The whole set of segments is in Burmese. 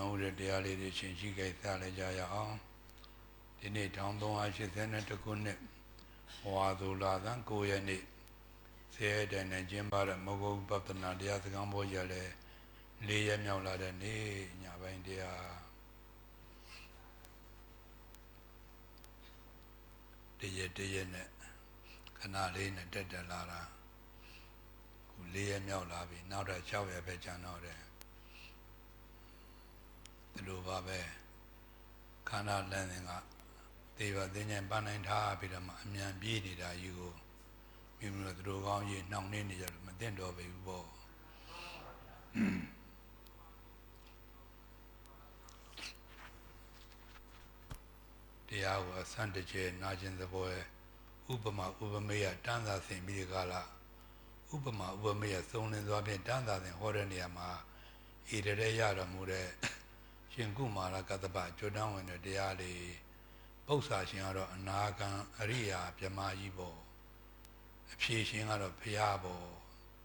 မြောက်ဦးတဲ့တရားလေးတွေရှင်ရှိခဲ့စားလိုက်ကြရအောင်ဒီနေ့1382ခုနှစ်ဝါသူလာသံ9ရက်နေ့ဆဲတဲ့နဲ့ကျင်းပတဲ့မဂ္ဂဝပပ္ပနာတရားစကားပေါ်ကြလဲ4ရက်မြောက်လာတဲ့နေ့ညပိုင်းတရားတရက်နဲ့ခဏလေးနဲ့တက်လာတာခု4ရက်မြောက်လာပြီနောက်တော့6ရက်ပဲကျန်တော့တယ်ဒီလိုပါပဲခန္ဓာလမ်းစဉ်ကသေဘသိဉ္ဇဉ်ပန်းနိုင်ထားပြီးတော့မှအမြန်ပြေးနေတာယူကိုမိမိတို့သူတို့ကောင်းကြီးနှောင့်နှင်းနေကြလို့မသိတော့ဘူးပေါ့တရားကိုအဆန့်တကျနာကျင်သဘောဥပမာဥပမေယတန်းသာဆင်ပြီးကြလားဥပမာဥပမေယသုံးလင်းသွားဖြင့်တန်းသာဆင်ဟောတဲ့နေရာမှာဣတရေရတော်မူတဲ့ရှင်ကုမာရကတ္တပကျွတ်တန်းဝင်တဲ့တရားလေးပု္ပ္ပာရှင်ကတော့အနာဂံအရိယာမြမကြီးပေါ့အဖြေရှင်ကတော့ဘုရားပေါ့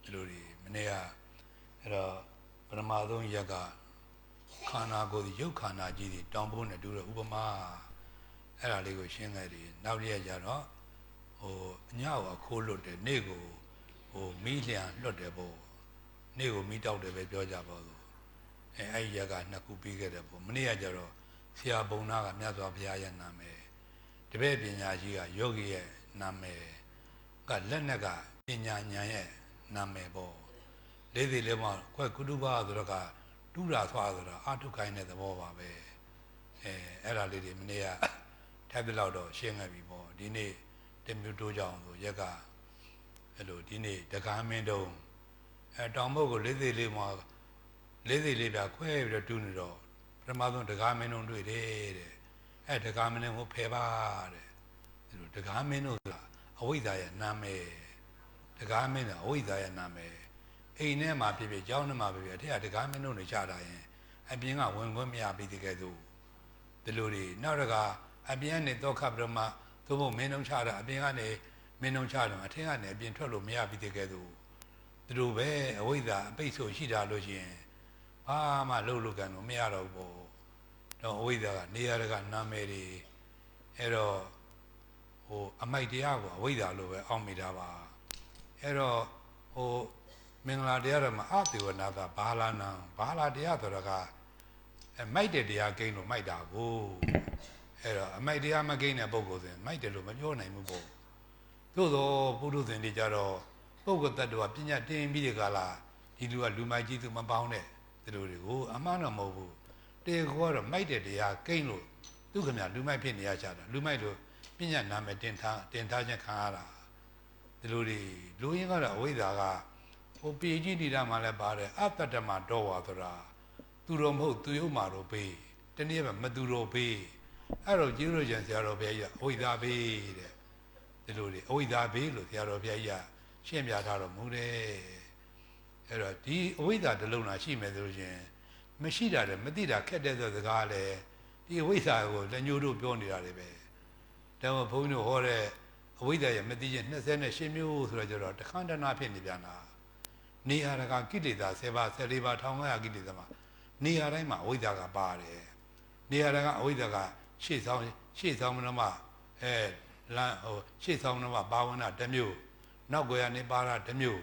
ဒီလိုတွေမနေ့ကအဲ့တော့ပရမသုံးရက်ကခန္ဓာကိုယ်ရုပ်ခန္ဓာကြီးတွေတောင်းဖို့နဲ့တူတဲ့ဥပမာအဲ့ဒါလေးကိုရှင်းခဲ့တယ်နောက်ရက်ကျတော့အညကိုခိုးလွတ်တယ်နေ့ကိုမီးလျံလွတ်တယ်ပေါ့နေ့ကိုမီးတောက်တယ်ပဲပြောကြပါစို့အဲ့ဒီရက်က2ခုပြီးခဲ့တယ်ပေါ့မနေ့ကကျတော့ဆရာဘုံနာကမြတ်စွာဘုရားရဲ့နာမည်တပည့်ပညာရှိကယောဂီရဲ့နာမည်ကလက်နဲ့ကပညာဉာဏ်ရဲ့နာမည်ပေါ့လေးစီလေးမှခွဲကုတုပါဆိုတော့ကတူရာသွားဆိုတာအာထုခိုင်းတဲ့သဘောပါပဲအဲ့ဒါလေးတွေမနေ့ကထပ်ပြီးတော့ရှင်းခဲ့ပြီပေါ့ဒီနေ့တမျိုးတိုးကြအောင်ဆိုရက်ကအဲ့လိုဒီနေ့တကားမင်းတုံးတောင်ဘုတ်ကိုလေးစီလေးမှလေးစီလေးပြခွဲပြီးတော့တူးနေတော့ပထမဆုံးတကားမင်းတုံးတွေ့တယ်တဲ့တကားမင်းတုံးကိုဖယ်ပါတဲ့ဒီလိုတကားမင်းတုံးဆိုတာအဝိဇ္ဇာရဲ့နာမည်တကားမင်းကအဝိဇ္ဇာရဲ့နာမည်အိမ်ထဲမှာဖြစ်ဖြစ်ကျောင်းထဲမှာဖြစ်ဖြစ်အထက်ကတကားမင်းတုံးတွေချတာရင်အပြင်ကဝင်ခွင့်မရပြီးတကယ်ဆိုဒီလိုတွေနောက်တကအပြင်ကနေတော့ခပ်ပြီးတော့မှသို့မဟုတ်မင်းတုံးချတာအပြင်ကနေမင်းတုံးချတော့အထက်ကနေအပြင်ထွက်လို့မရပြီးတကယ်ဆိုဒီလိုပဲအဝိဇ္ဇာအပိတ်ဆိုရှိတာလို့ရှိရင်ဘာမှလုပ်ကန်လို့မရတော့ဘူးပေါ့တော့အဝိဇ္ဇာကနေရာကနာမည်တွေအဲ့တော့အမိုက်တရားကိုအဝိဇ္ဇာလို့ပဲအောက်မိတာပါအဲ့တော့မင်္ဂလာတရားတော်မှာအသေဝနာသာဘာလာနံဘာလာတရားဆိုတော့ကမိုက်တဲ့တရားကိန်းလို့မိုက်တာကိုအဲ့တော့အမိုက်တရားမကိန်းတဲ့ပုဂ္ဂိုလ်ဆိုရင်မိုက်တယ်လို့မပြောနိုင်ဘူးပေါ့သို့သောပုထုဇဉ်တွေကြတော့ပုဂ္ဂိုလ်တ attva ပညာတင်ပြီးဒီကလာဒီလူကလူမိုက်ကြီးသူမပေါင်းတဲ့ဒီလိုတွေကိုအမှန်တော့မဟုတ်ဘူးတေခေါ်ကတော့မိုက်တဲ့တရားကိန်းလို့သူခင်ဗျလူမိုက်ဖြစ်နေရကြတာလူမိုက်လို့ပညာနာမည်တင်ထားခြင်းခံရတာဒီလိုတွေလူရင်းကတော့အဝိဇ္ဇာကပေကြီးနေတာမှလည်းပါတယ်အတ္တတမတော်ဝါဆိုတာသူတော်မဟုတ်သူယုံမာတော့ပေးတနည်းပဲမသူတော်ပေးအဲ့တော့ကျေးဇူးရှင်ဆရာတော်ဘုရားကြီးအဝိဇ္ဇာပေးတဲ့ဒီလိုတွေအဝိဇ္ဇာပေးလို့ဆရာတော်ဘုရားကြီးရှင်းပြထားတော်မူတယ်အဲ့တော့ဒီအဝိဇ္ဇာတစ်လုံးသာရှိမယ်ဆိုလို့ရှင်မရှိတာလည်းမသိတာခက်တဲ့ဆိုစကားလည်းဒီအဝိဇ္ဇာကိုလက်ညှိုးတို့ပြောနေတာတွေပဲဒါမှဘုန်းကြီးတို့ဟောတဲ့အဝိဇ္ဇာရဲ့မသိခြင်း28မျိုးဆိုတော့ကျတော့တခန္ဓနာဖြစ်နေပြန်တာနေဟာရကကိလေသာ10ပါး14ပါး1500ကိလေသာမှာနေရာတိုင်းမှာအဝိဇ္ဇာကပါတယ်နေရာတိုင်းကအဝိဇ္ဇာကရှေ့ဆောင်မနမလမ်းရှေ့ဆောင်မနမဘာဝနာတစ်မျိုးနောက်ွယ်ကနေပါတာတစ်မျိုး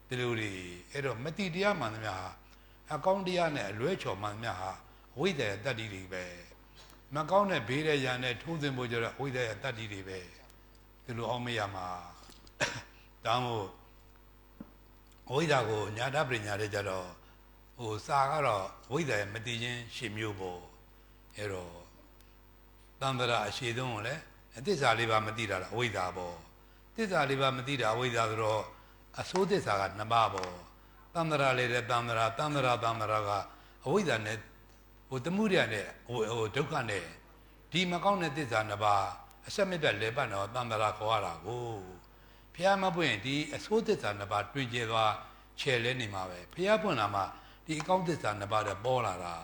ဒီလိုတွေအဲ့တော့မတိတရားမှန်သမျှဟာအကောင်းတရားနဲ့အလွဲချော်မှန်သမျှဟာအဝိဇ္ဇာရဲ့တတ္တိတွေပဲမကောင်းတဲ့ဘေးတဲ့ရန်နဲ့ထုံးစင်ဖို့ကြတော့အဝိဇ္ဇာရဲ့တတ္တိတွေပဲဒီလိုအောင်မရမှာတောင်းဖို့အဝိဇ္ဇာကိုညာတပညာတွေကြတော့စာကတော့ဝိဇ္ဇာရဲ့မတိခြင်းရှင်မျိုးပေါ့အဲ့တော့တန်ត្រာအရှိဆုံးကိုလည်းသစ္စာလေးပါမသိတာအဝိဇ္ဇာပေါ့သစ္စာလေးပါမသိတာအဝိဇ္ဇာဆိုတော့အစိုးသစ္စာက2ပါးပေါ့တန်ត្រာလေးတဲ့တန်ត្រာကအဝိဇ္ဇာနဲ့သမှုရနဲ့ဒုက္ခနဲ့ဒီမကောင်းတဲ့သစ္စာ2ပါးအဆက်မပြတ်လဲပတ်တော့တန်ត្រာခေါ်ရတာကိုဘုရားမပွင့်ဒီအစိုးသစ္စာ2ပါးတွင်ကျဲသွားခြေလဲနေမှာပဲဘုရားပွင့်လာမှဒီအကောင်းသစ္စာ2ပါးတော့ပေါ်လာတာ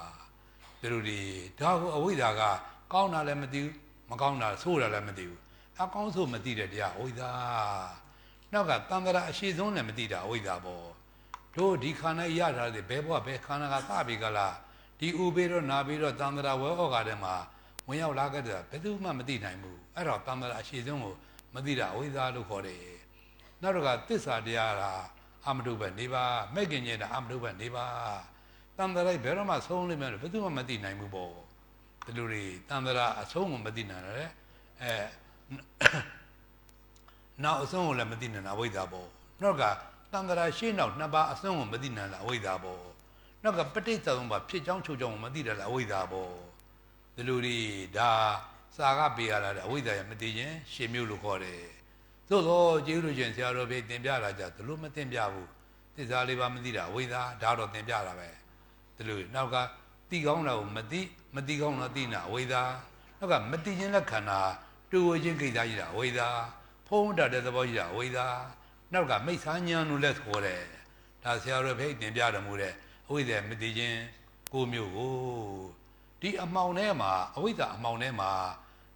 ဒီလိုဒီဒါကိုအဝိဇ္ဇာကကောင်းတာလည်းမသိဘူးမကောင်းတာဆိုးတာလည်းမသိဘူးအကောင်းဆိုးမသိတဲ့တရားအဝိဇ္ဇာနောက်ကတန်ត្រာအရှိဆုံးလည်းမသိတာအဝိဇ္ဇာပေါ့တို့ဒီခန္ဓာရတာတွေဘယ်ဘဝဘယ်ခန္ဓာကစပြီးကလားဒ ဒီဥပေတော့နာပြီးတော့တန်တရာဝဲဟောကတဲ့မှာဝင်ရောက်လာခဲ့တဲ့ဘယ်သူမှမသိနိုင်ဘူးအဲ့တော့တန်တရာအရှိဆုံးကိုမသိတာအဝိဇ္ဇာလို့ခေါ်တယ်နောက်တော့ကသစ္စာတရားကအာမတုပဲနေပါမဲ့ခင်ကျင်တာအာမတုပဲနေပါတန်တရာဘယ်တော့မှဆုံးလိမ့်မယ်လို့ဘယ်သူမှမသိနိုင်ဘူးပေါ့ဒီလိုတွေတန်တရာအဆုံးကိုမသိနိုင်တယ်နောက်အဆုံးကိုလည်းမသိနိုင်တာအဝိဇ္ဇာပေါ့နောက်ကတန်တရာရှင်းနောက်နှစ်ပါးအဆုံးကိုမသိနိုင်တာအဝိဇ္ဇာပေါ့နောက်ကပဋိစ္စသုံးပါးဖြစ်ချောင်းချုပ်ချောင်းကိုမသိတယ်လားအဝိဇ္ဇာပေါ့ဒီလိုတွေဒါစာကပေးရတာအဝိဇ္ဇာရမသိရင်ရှင်းမျိုးလို့ခေါ်တယ်သို့သောကျေးဇူးရှင်ဆရာတော်ဘုရားသင်ပြတာကြဒီလိုမသင်ပြဘူးသစ္စာလေးပါးမသိတာအဝိဇ္ဇာဒါတော့သင်ပြတာပဲဒီလိုနောက်ကသိကောင်းတာကိုမသိကောင်းတာသိနာအဝိဇ္ဇာနောက်ကမသိခြင်းလက်ခန္ဓာတူဝချင်းကိစ္စကြီးတာအဝိဇ္ဇာဖုံးတတ်တဲ့သဘောကြီးတာအဝိဇ္ဇာနောက်ကမိစ္ဆာဉာဏ်လို့လက်ခေါ်တယ်ဒါဆရာတော်ဘုရားသင်ပြတော်မူတဲ့အဝိဇ္ဇာမသိခြင်းကိုမျိုးကိုဒီအမှောင်ထဲမှာအဝိဇ္ဇာအမှောင်ထဲမှာ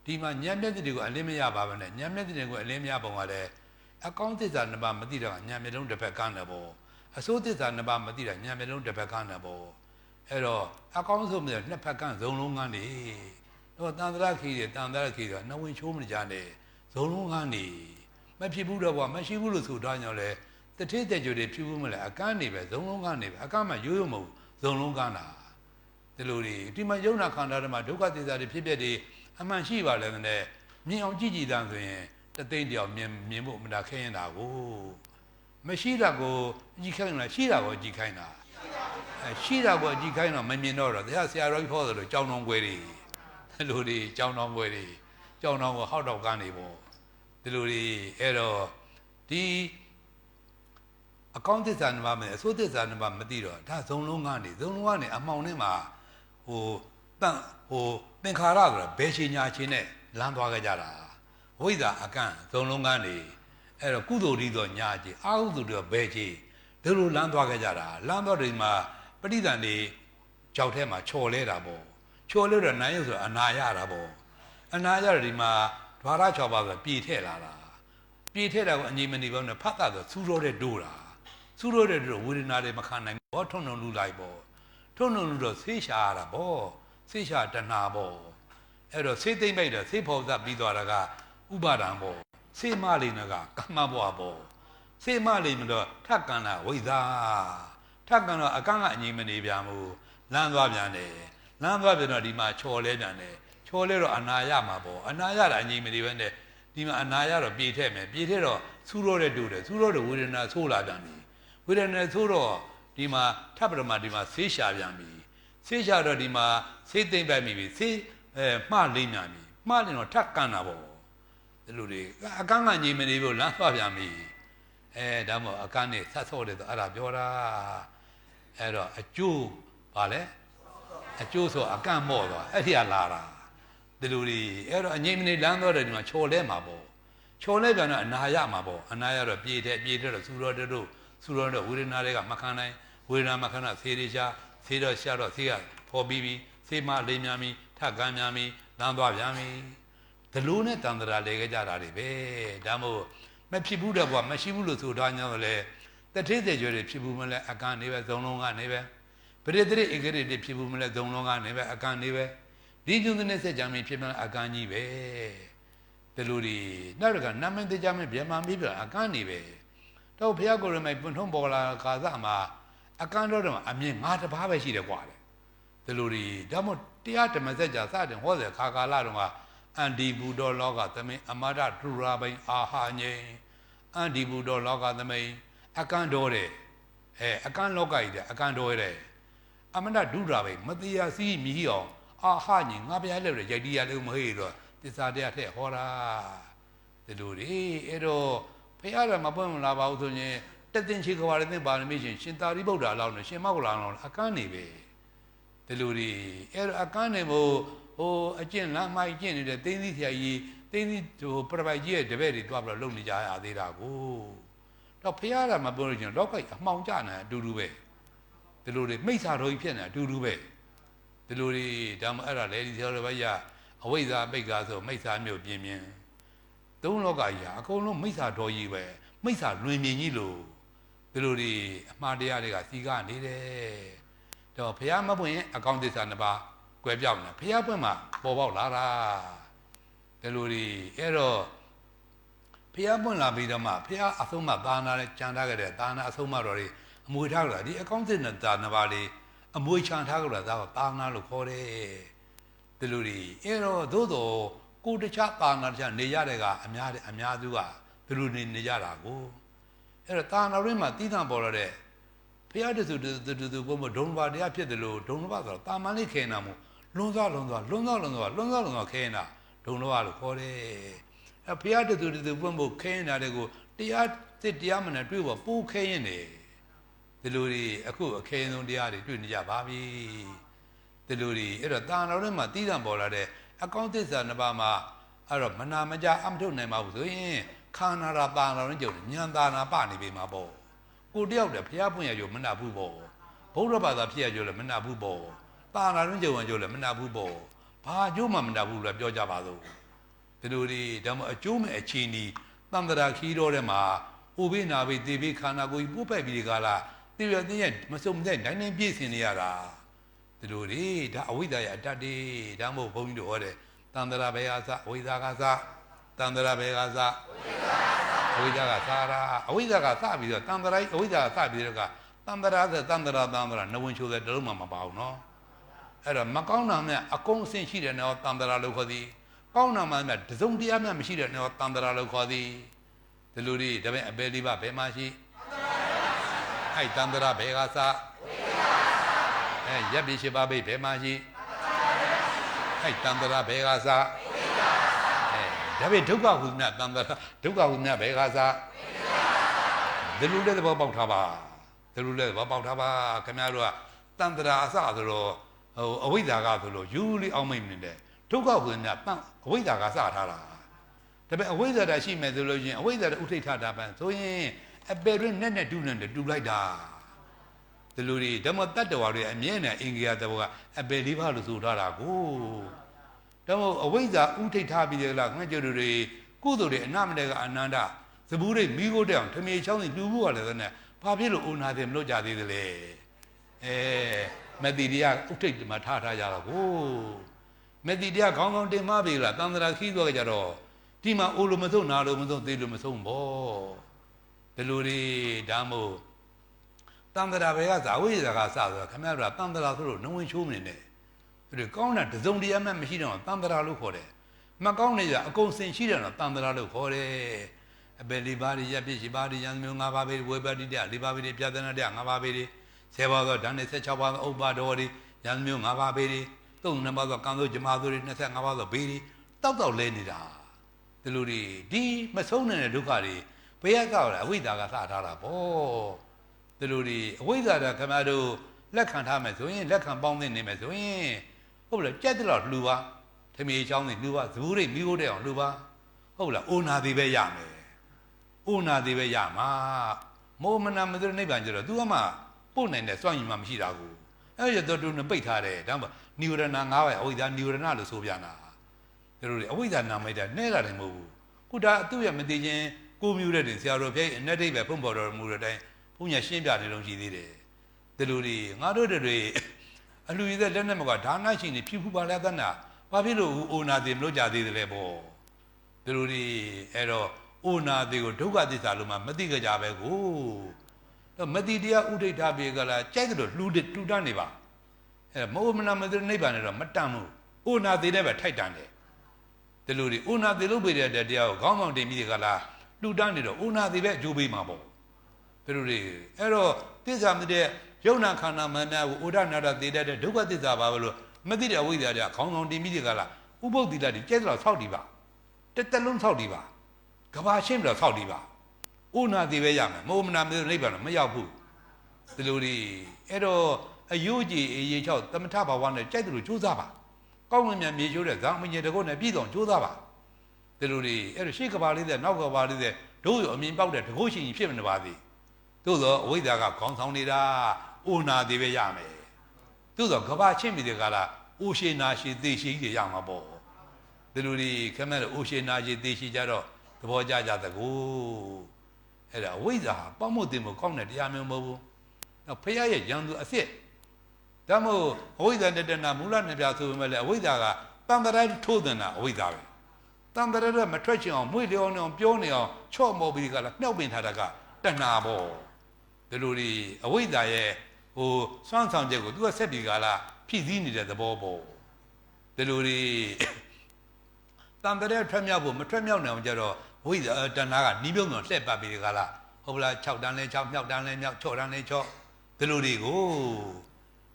ဒီမှာဉာဏ်မျက်စိတွေကိုအလင်းမရပါဘူးနဲ့ဉာဏ်မျက်စိတွေကိုအလင်းမရပုံကလည်းအကောင်းသစ္စာနှစ်ပါးမသိတော့ဉာဏ်မျက်လုံးတစ်ဖက်ကန်းတယ်ပေါ့အဆိုးသစ္စာနှစ်ပါးမသိတာဉာဏ်မျက်လုံးတစ်ဖက်ကန်းတယ်ပေါ့အဲ့တော့အကောင်းဆုံးမြေနှစ်ဖက်ကန်းဇုံလုံးကန်းနေတော့တန်ត្រခီးတယ်တန်ត្រခီးတော့နှဝင်ချိုးမကြနဲ့ဇုံလုံးကန်းနေမဖြစ်ဘူးတော့ဗျမရှိဘူးလို့ဆိုထားကြလဲတထေးတဲ့ကြွတွေဖြစ်ဘူးမလဲအကန်းနေပဲဇုံလုံးကန်းနေပဲအကန်းမှရိုးရိုးမဟုတ်ဇုံလုံးကန်းတာဒီလိုတွေဒီမှာယုံနာခန္ဓာတွေမှာဒုက္ခသစ္စာတွေဖြစ်ဖြစ်တွေအမှန်ရှိပါလေတဲ့မြင်အောင်ကြည့်ကြည့်တန်းဆိုရင်တသိန်းတယောက်မြင်ဖို့မတာခဲရင်တာကိုမရှိတာကိုကြည့်ခိုင်းတာရှိတာကိုကြည့်ခိုင်းတာရှိတာကိုကြည့်ခိုင်းတော့မမြင်တော့တရားဆရာတော်ကြီးခေါ်တယ်လို့ကြောင်းတော်ပွဲတွေဒီလိုတွေကြောင်းတော်ပွဲတွေကြောင်းတော်ကိုဟောက်တော့ကန်းနေပေါ့ဒီလိုတွေအဲ့တော့ဒီအကောင်းသစ္စာနှစ်ပါးမယ်အဆိုးသစ္စာနှစ်ပါးမသိတော့ဒါဇုံလုံးကနေအမှောင်ထဲမှာဟိုသင်္ခါရဆိုတာဘယ်ချိန်ညာချိန်နဲ့လမ်းသွားကြကြတာဝိဇ္ဇာအကန့်ဇုံလုံးကနေအဲ့တော့ကုသိုလ်ဒီတော့ညာချိန်အာဟုသူတော့ဘယ်ချိန်ဒီလိုလမ်းသွားကြကြတာလမ်းသွားတယ်မှာပဋိသန္ဓေကြောက်ထဲမှာချော်လဲတာပေါ့ချော်လဲတော့နိုင်ရုပ်ဆိုအနာရတာပေါ့အနာရဒီမှာဓဝရ6ပါးဆိုပြေထည့်လာတာပြေထည့်တာကိုအငြိမနေပါနဲ့ဖတ်တာဆိုစူးတော့တဲ့ဒိုးတာစူးတော့တဲ့ဒိုးဝေဒနာတွေမခံနိုင်ဘောထုံထုံလူလိုက်ပေါ့ထုံထုံလူတော့ဆေးရှာရတာပေါ့ဆေးရှာတဏှာပေါ့အဲ့တော့ဆေးသိမ့်ပိုက်တော့ဆေးဖော်သပြီးသွားတာကဥပါဒံပေါ့ဆေးမလိနကကမ္မဘဝပေါ့ဆေးမလိမတော့ထက်ကန္နာဝိဇ္ဇာထက်ကန္နာအကန့်ကအငြိမနေပြန်ဘူးလမ်းသွားပြန်တယ်လမ်းသွားပြန်တော့ဒီမှာချော်လဲပြန်တယ်ချော်လဲတော့အနာရမှာပေါ့အနာရတာအငြိမနေပဲနဲ့ဒီမှာအနာရတော့ပြေထည့်မယ်ပြေထည့်တော့စူးတော့တဲ့တူတယ်စူးတော့တဲ့ဝေဒနာဆိုးလာပြန်ပြီဝေဒနာဆိုးတော့ဒီမှာထပ်ပြီးတော့မှဒီမှာဆေးရှာပြန်ပြီဆေးရှာတော့ဒီမှာဆေးသိမ့်ပိုက်ပြီဆေးမှားလိမ့်ပြန်ပြီမှားရင်တော့ထက်ကန်းတာပေါ့ဒီလိုတွေအကန့်ကငြိမနေဘူးလမ်းသွားပြန်ပြီဒါမှမဟုတ်အကန့်နဲ့ဆက်ဆော့တယ်ဆိုအဲ့ဒါပြောတာအဲ့တော့အကျိုးဗာလဲအကျိုးဆိုအကန့်မော့သွားအဲ့ဒီကလာတာဒီလိုတွေအဲ့တော့အငြိမနေလမ်းသွားတယ်ဒီမှာချော်လဲမှာပေါ့ချော်လဲပြန်တော့အနာရမှာပေါ့အနာရတော့ပြေတော့စူတော့တို့စူတော့ဝေဒနာတွေကမခံနိုင်ဝေဒနာမခံတော့ဆေးတွေဆေးတော့ရှာတော့ဆေးကဖော်ပြီးဆေးမလိမ့်များပြီထက်ကန်းများပြီလမ်းသွားပြန်ပြီဒလိုနဲ့တန်ត្រာလဲကြတာတွေပဲဒါမို့မဖြစ်ဘူးတော့ဘာမရှိဘူးလို့ဆိုထားညောင်းလဲတထေးတဲ့ကြွယ်တွေဖြစ်ဘူးမလဲအကန့်နေပဲဇုံလုံးကနေပဲပရိသေဧကရိတွေဖြစ်ဘူးမလဲဇုံလုံးကနေပဲအကန့်နေပဲဒီကျုံတဲ့စက်ကြမ်းဖြစ်မလဲအကန့်ကြီးပဲဒီလိုတွေနောက်တစ်ခါနာမည်တကြမ်းဗျမပြီးပြအကန့်နေပဲတော့ဘုရားကိုယ်ရမိုင်ပွင့်ထုံးပေါ်လာခါစားမှာအကန့်တော့အမြင်ငါးတစ်ပါးပဲရှိတယ်ကွာဒီလိုတွေဒါမို့တရားဓမ္မစကြာစတင်ဟောတဲ့ခါကာလတုန်းကအန္တိဘူတော်လောကသမိန်အမရဒုရာဘိန်အာဟာငိန်အန္တိဘူတော်လောကသမိန်အကန့်တော်တယ်အကန့်လောကကြီးတယ်အကန့်တော်ရတယ်အမရဒုရာဘိန်မတရားစီးမြည်အောင်အာဟာငိန်ငါပြရလဲရိုက်တီးရလို့မဟေ့တော့သစ္စာတရားထက်ဟောတာဒီလိုတွေအဲ့တော့ဖះရမပွင့်မလာပါဘူးဆိုရင်တသင်ချေကဘာရတဲ့ပါရမီရှင်သာရိပုတ္တရာလောက်နဲ့ရှင်မောက္ကလန်လောက်အကန့်နေပဲဒီလိုတွေအဲ့တော့အကန့်နေမို့အကျင့်လမ်းမိုက်ကျင့်နေတဲ့သိသိဆရာကြီးသိသိပရပိုက်ကြီးရဲ့တပည့်တွေတွားပြီးတော့လုံနေကြရသေးတာကိုတော့ဖះရမပွင့်လို့ရှင်လောကအမှောင်ကျနေအတူတူပဲဒီလိုတွေမိစ္ဆာတော်ကြီးဖြစ်နေအတူတူပဲဒီလိုတွေဒါမှအဲ့ဒါလေဒီဆရာတော်ဘက်ရအဝိဇ္ဇာပိတ်ကားဆိုမိစ္ဆာမျိုးပြင်းပြင်းသုံးလောကကြီးအကုန်လုံးမိစ္ဆာတော်ကြီးပဲမိစ္ဆာလွင်မြင်ကြီးလို့ဒီလိုတွေအမှားတရားတွေကစီကနေတယ် တော့ဖះမပွင့်အကောင့်သစ္စာနှစ်ပါးကွဲပြောက်နေဖះပွင့်မှာပေါ်ပေါက်လာတာဒီလိုတွေအဲ့တော့ဖះပွင့်လာပြီးတော့မှဖះအဆုံးမသာနာနဲ့ကြံထားခဲ့တဲ့သာနာအဆုံးမတော်တွေအမွေထားကြတာဒီအကောင့်သစ္စာနှစ်ပါးလေးအမွေချန်ထားကြတာသာနာလို့ခေါ်တယ်ဒီလိုတွေအဲ့တော့သို့တော်ကိုတခြားသာနာတခြားနေရတဲ့ကအများစုကဒီလိုနေကြတာကိုအဲ့တော့သာနာရင်းမှာတီးသံပေါ်လာတဲ့ဖះတစုတူဘုံမဒုံဘာတရားဖြစ်တယ်လို့ဒုံဘာဆိုတော့တာမန်လေးခဲနာမှုလွန်သွားခဲနာဒုံဘာလို့ခေါ်တယ်အဲ့ဖះတစုဘုံမခဲနာတဲ့ကိုတရားစစ်တရားမနဲ့တွေ့ဖို့ပိုးခဲရင်နေဒီလိုတွေအခုအခဲဆုံးတရားတွေတွေ့နေကြပါပြီဒီလိုတွေအဲ့တော့တာနာရင်းမှာတီးသံပေါ်လာတဲ့အကောင့်သစ္စာနှစ်ပါးမှာအဲ့တော့မနာမကြအမထုတ်နိုင်ပါဘူးဆိုရင်ခန္ဓာရာတာနာရင်းကြုံဉာဏ်တာနာပနေပြီမှာပေါ့ကိုတယောက်တည်းဖះပွင့်ရကြမနာဘူးပေါ့ဗုဒ္ဓဘာသာဖြစ်ရကြလည်းမနာဘူးပေါ့တာနာရင်းကြုံရကြလည်းမနာဘူးပေါ့ဘာအကျိုးမှမနာဘူးလို့ပြောကြပါစို့ဒီလိုတွေဒါမှအကျိုးမဲ့အချင်းဒီတန်တရာခီးတော်ထဲမှာဥပိနာပိတေပိခန္ဓာကိုယ်ပို့ပိုက်ပြီးဒီကလာတိရတဲ့မစုံတဲ့နိုင်ပြည့်စင်နေရတာဒီလိုတွေဒါအဝိဇ္ဇာရဲ့အတ္တတွေဒါမှမဟုတ်ဘုန်းကြီးတို့ဟောတယ်တန်တရာဘေဟာသအဝိဇ္ဇာကသတန်တရာဘေဟာသအဝိဇ္ဇာကသာရာအဝိဇ္ဇာကသပြီးတော့တန်တရာအဝိဇ္ဇာကသပြီးတော့ကတန်တရာဆိုတန်တရာနဝင်ချိုးတဲ့တလုံးမှမပါဘူးနော်အဲ့တော့မကောင်းတာနဲ့အကုန်အစင်ရှိတယ်နော်တန်တရာလို့ခေါ်သည်ကောင်းတာမှနဲ့တစုံတရားမှမရှိတဲ့နော်တန်တရာလို့ခေါ်သည်ဒီလိုတွေဒါပေမဲ့အပေလေးပါဘယ်မှာရှိအဲ့တန်တရာဘေဟာသရပ်ပြီးရှိပါဘယ်မှာရှိအဲ့တန်တရာဘေဟာသဒါပေဒုက္ခဟုမြတ်တန်တရာဒုက္ခဟုမြတ်ဘေဟာသဒီလိုလည်းသဘောပေါက်ထားပါဒီလိုလည်းသဘောပေါက်ထားပါခင်ဗျားတို့ကတန်တရာအစဆိုတော့အဝိဇ္ဇာကဆိုလို့ယူလီအောင်မိတ်နေတယ်ဒုက္ခဟုမြတ်အဝိဇ္ဇာကစထားတာဒါပေမဲ့အဝိဇ္ဇာတာရှိမယ်ဆိုလို့ချင်းအဝိဇ္ဇာတာဥထိတ်ထတာပန်းဆိုရင်အပေတွင်နဲ့တူလိုက်တာဒီလိုတွေဓမ္မတတ္တဝါတွေအမြဲတမ်းအင်္ဂါတဘောကအပေလေးပါလို့ဆိုထားတာကိုဒါမို့အဝိဇ္ဇာဥထိတ်ထားပြီးတဲ့လားငှက်ကြတွေကုသိုလ်တွေအနမတေကအနန္တသဘူးတွေမိကိုတဲ့အောင်ထမြေချောင်းစီလူဖို့ရတယ်ဆိုနဲ့ဘာဖြစ်လို့အိုနာတယ်မလို့ကြသေးသလဲမတိတရားဥထိတ်မှာထားကြတော့ကိုမတိတရားခေါင်းကောင်းတင်မပြီလားတန်တရာခီးသွားကြတော့ဒီမှာအိုလိုမဆုံးနာလိုမဆုံးသေးလိုမဆုံးဘောဒီလိုတွေဒါမို့တန်တရာပဲကဇာဝိဇ္ဇာကစဆိုတော့ခမရတို့တန်တရာဆိုလို့နှဝင်ချိုးနေတယ်ဒီကောင်းတာတစုံတရာမှမရှိတော့တန်တရာလို့ခေါ်တယ်မကောင်းနေကြအကုန်စင်ရှိတယ်တော့တန်တရာလို့ခေါ်တယ်အပေလေးပါးရပြည့်ရှိပါးရံမျိုး၅ပါးပဲဝေပတိတ၄ပါးပဲပြဿနာတ၅ပါးပဲ10ပါးသောဓာတ်နဲ့16ပါးသောဥပ္ပါဒောတွေရံမျိုး၅ပါးပဲ32ပါးသောကံသောဇမာသောတွေ25ပါးသောဘေးတွေတောက်လဲနေတာဒီလိုတွေဒီမဆုံးနေတဲ့ဒုက္ခတွေဘယ်ရကောက်လဲအဝိဇ္ဇာကစထားတာပေါ့ဒီလိုတွေအဝိဇ္ဇာကခင်ဗျားတို့လက်ခံထားမယ်ဆိုရင်လက်ခံပေါင်းသိနေမယ်ဆိုရင်ဟုတ်လားကြက်တဲ့တော့လှူပါထမြေချောင်းတွေလှူပါဇဘူးတွေမိဖို့တဲ့အောင်လှူပါဟုတ်လားအိုနာသေးပဲရမယ်အိုနာသေးပဲရမှာမောမနာမသိနိဗ္ဗာန်ကျတော့ तू ကမှပို့နိုင်တဲ့စွန့်ရင်မှမရှိတာကိုအဲ့ရတော့ तू နဲ့ပိတ်ထားတယ်ဒါမှနိဝရဏ၅ပါးအဝိဇ္ဇာနိဝရဏလို့ဆိုပြန်တာဒီလိုတွေအဝိဇ္ဇာနာမိတ်တာနဲ့တာတယ်မဟုတ်ဘူးခုဒါသူ့ရဲ့မသိချင်းကိုမျိုးတဲ့တင်ဆရာတော်ဖျက်အနက်ဒိတ်ပဲဖွင့်ပေါ်တော်မူတဲ့အတိုင်းဘုညာရှင်းပြနေလို့ရှိသေးတယ်ဒီလိုတွေငါတို့တွေအလူရည်တဲ့လက်နဲ့မကဒါနရှင်နေဖြူဖူပါလဲသနာဘာဖြစ်လို့အိုနာသေးမလို့ကြသေးတယ်လဲပေါ့ဒီလိုတွေအဲ့တော့အိုနာသေးကိုဒုက္ခသစ္စာလို့မှမသိကြကြပဲကိုတော့မတိတရားဥဒိဋ္ဌပြေကလာကြိုက်တယ်လို့လှူတူတတ်နေပါအဲ့မောမနာမသိနိဗ္ဗာန်နဲ့တော့မတန်ဘူးအိုနာသေးတဲ့ပဲထိုက်တန်တယ်ဒီလိုတွေအိုနာသေးလို့ပြေတဲ့တရားကိုခေါင်းဆောင်တင်ပြီးကလာလှူတတ်နေတော့အိုနာသေးပဲအကျိုးပေးမှာပေါ့ဒီလိုတွေအဲ့တော့သစ္စာမတဲ့ယုံနာခန္ဓာမနာကိုဩဒနာတာသေတတ်တဲ့ဒုက္ခသစ္စာပါဘလို့မသိတဲ့အဝိဇ္ဇာတွေကခေါင်းဆောင်တင်ပြီးကလာဥပုပ်တိတ္တိကျဲတော့ဆောက်တည်ပါတက်လုံးဆောက်တည်ပါကဘာရှင်းပြီးတော့ဆောက်တည်ပါဥနာသေးပဲရမယ်မောမနာမသိနိဗ္ဗာန်တော့မရောက်ဘူးဒီလိုတွေအဲ့တော့အယုကြည်အေးချောက်သမထဘာဝနဲ့ကြိုက်တယ်လို့ကြိုးစားပါကောင်းဝင်မြန်မြေချိုးတဲ့ဇာမင်းတကုတ်နဲ့ပြည်တော်ကြိုးစားပါဒီလိုတွေအဲ့တော့ရှေ့ကဘာလေးတဲ့နောက်ကဘာလေးတဲ့တို့ရအမြင်ပေါက်တဲ့တကုတ်ရှင်ကြီးဖြစ်မနေပါသေးသို့သောအဝိဇ္ဇာကခေါင်းဆောင်နေတာဥနာသေးပဲရမယ်သို့သောကဘာချင်းမိတဲ့ကလာဥရှိနာရှိသိရှိတွေရမှာပေါ့ဒီလိုတွေခမဲ့ဥရှိနာရှိသိရှိကြတော့သဘောကျကြတကူအဲ့ဒါအဝိဇ္ဇာပေါက်မှုတင်မှုကောင်းတဲ့တရားမျိုးမဟုတ်ဘူး။နောက်ဖရာရဲ့ရန်သူအစ်စ် ဒါမို့အဝိဇ္ဇာနဲ့တဏှာမူလနှစ်ပြားဆိုပေမဲ့လည်းအဝိဇ္ဇာကတန်တရာထိုးတင်တာအဝိဇ္ဇာပဲတန်တရာကမထွက်ချင်အောင်မွေ့လျောင်းအောင်ပြောနေအောင်ချော့မော်ပြီးကလာမြှောက်ပင်ထားတာကတဏှာပေါ့ဒီလိုဒီအဝိဇ္ဇာရဲ့ဟိုစွမ်းဆောင်ချက်ကိုသူကဆက်ပြီးကလာဖြည့်ဆည်းနေတဲ့သဘောပေါ့ဒီလိုဒီတန်တရာထွက်မြောက်ဖို့မထွက်မြောက်နိုင်အောင်ကြတော့ဝိဇ္ဇာတဏှာကနီးပြုံးတော့လှည့်ပတ်ပြီးကလာဟုတ်လား6တန်းလဲ6မြောက်တန်းလဲမြောက်6တန်းလဲ6ဒီလိုတွေကို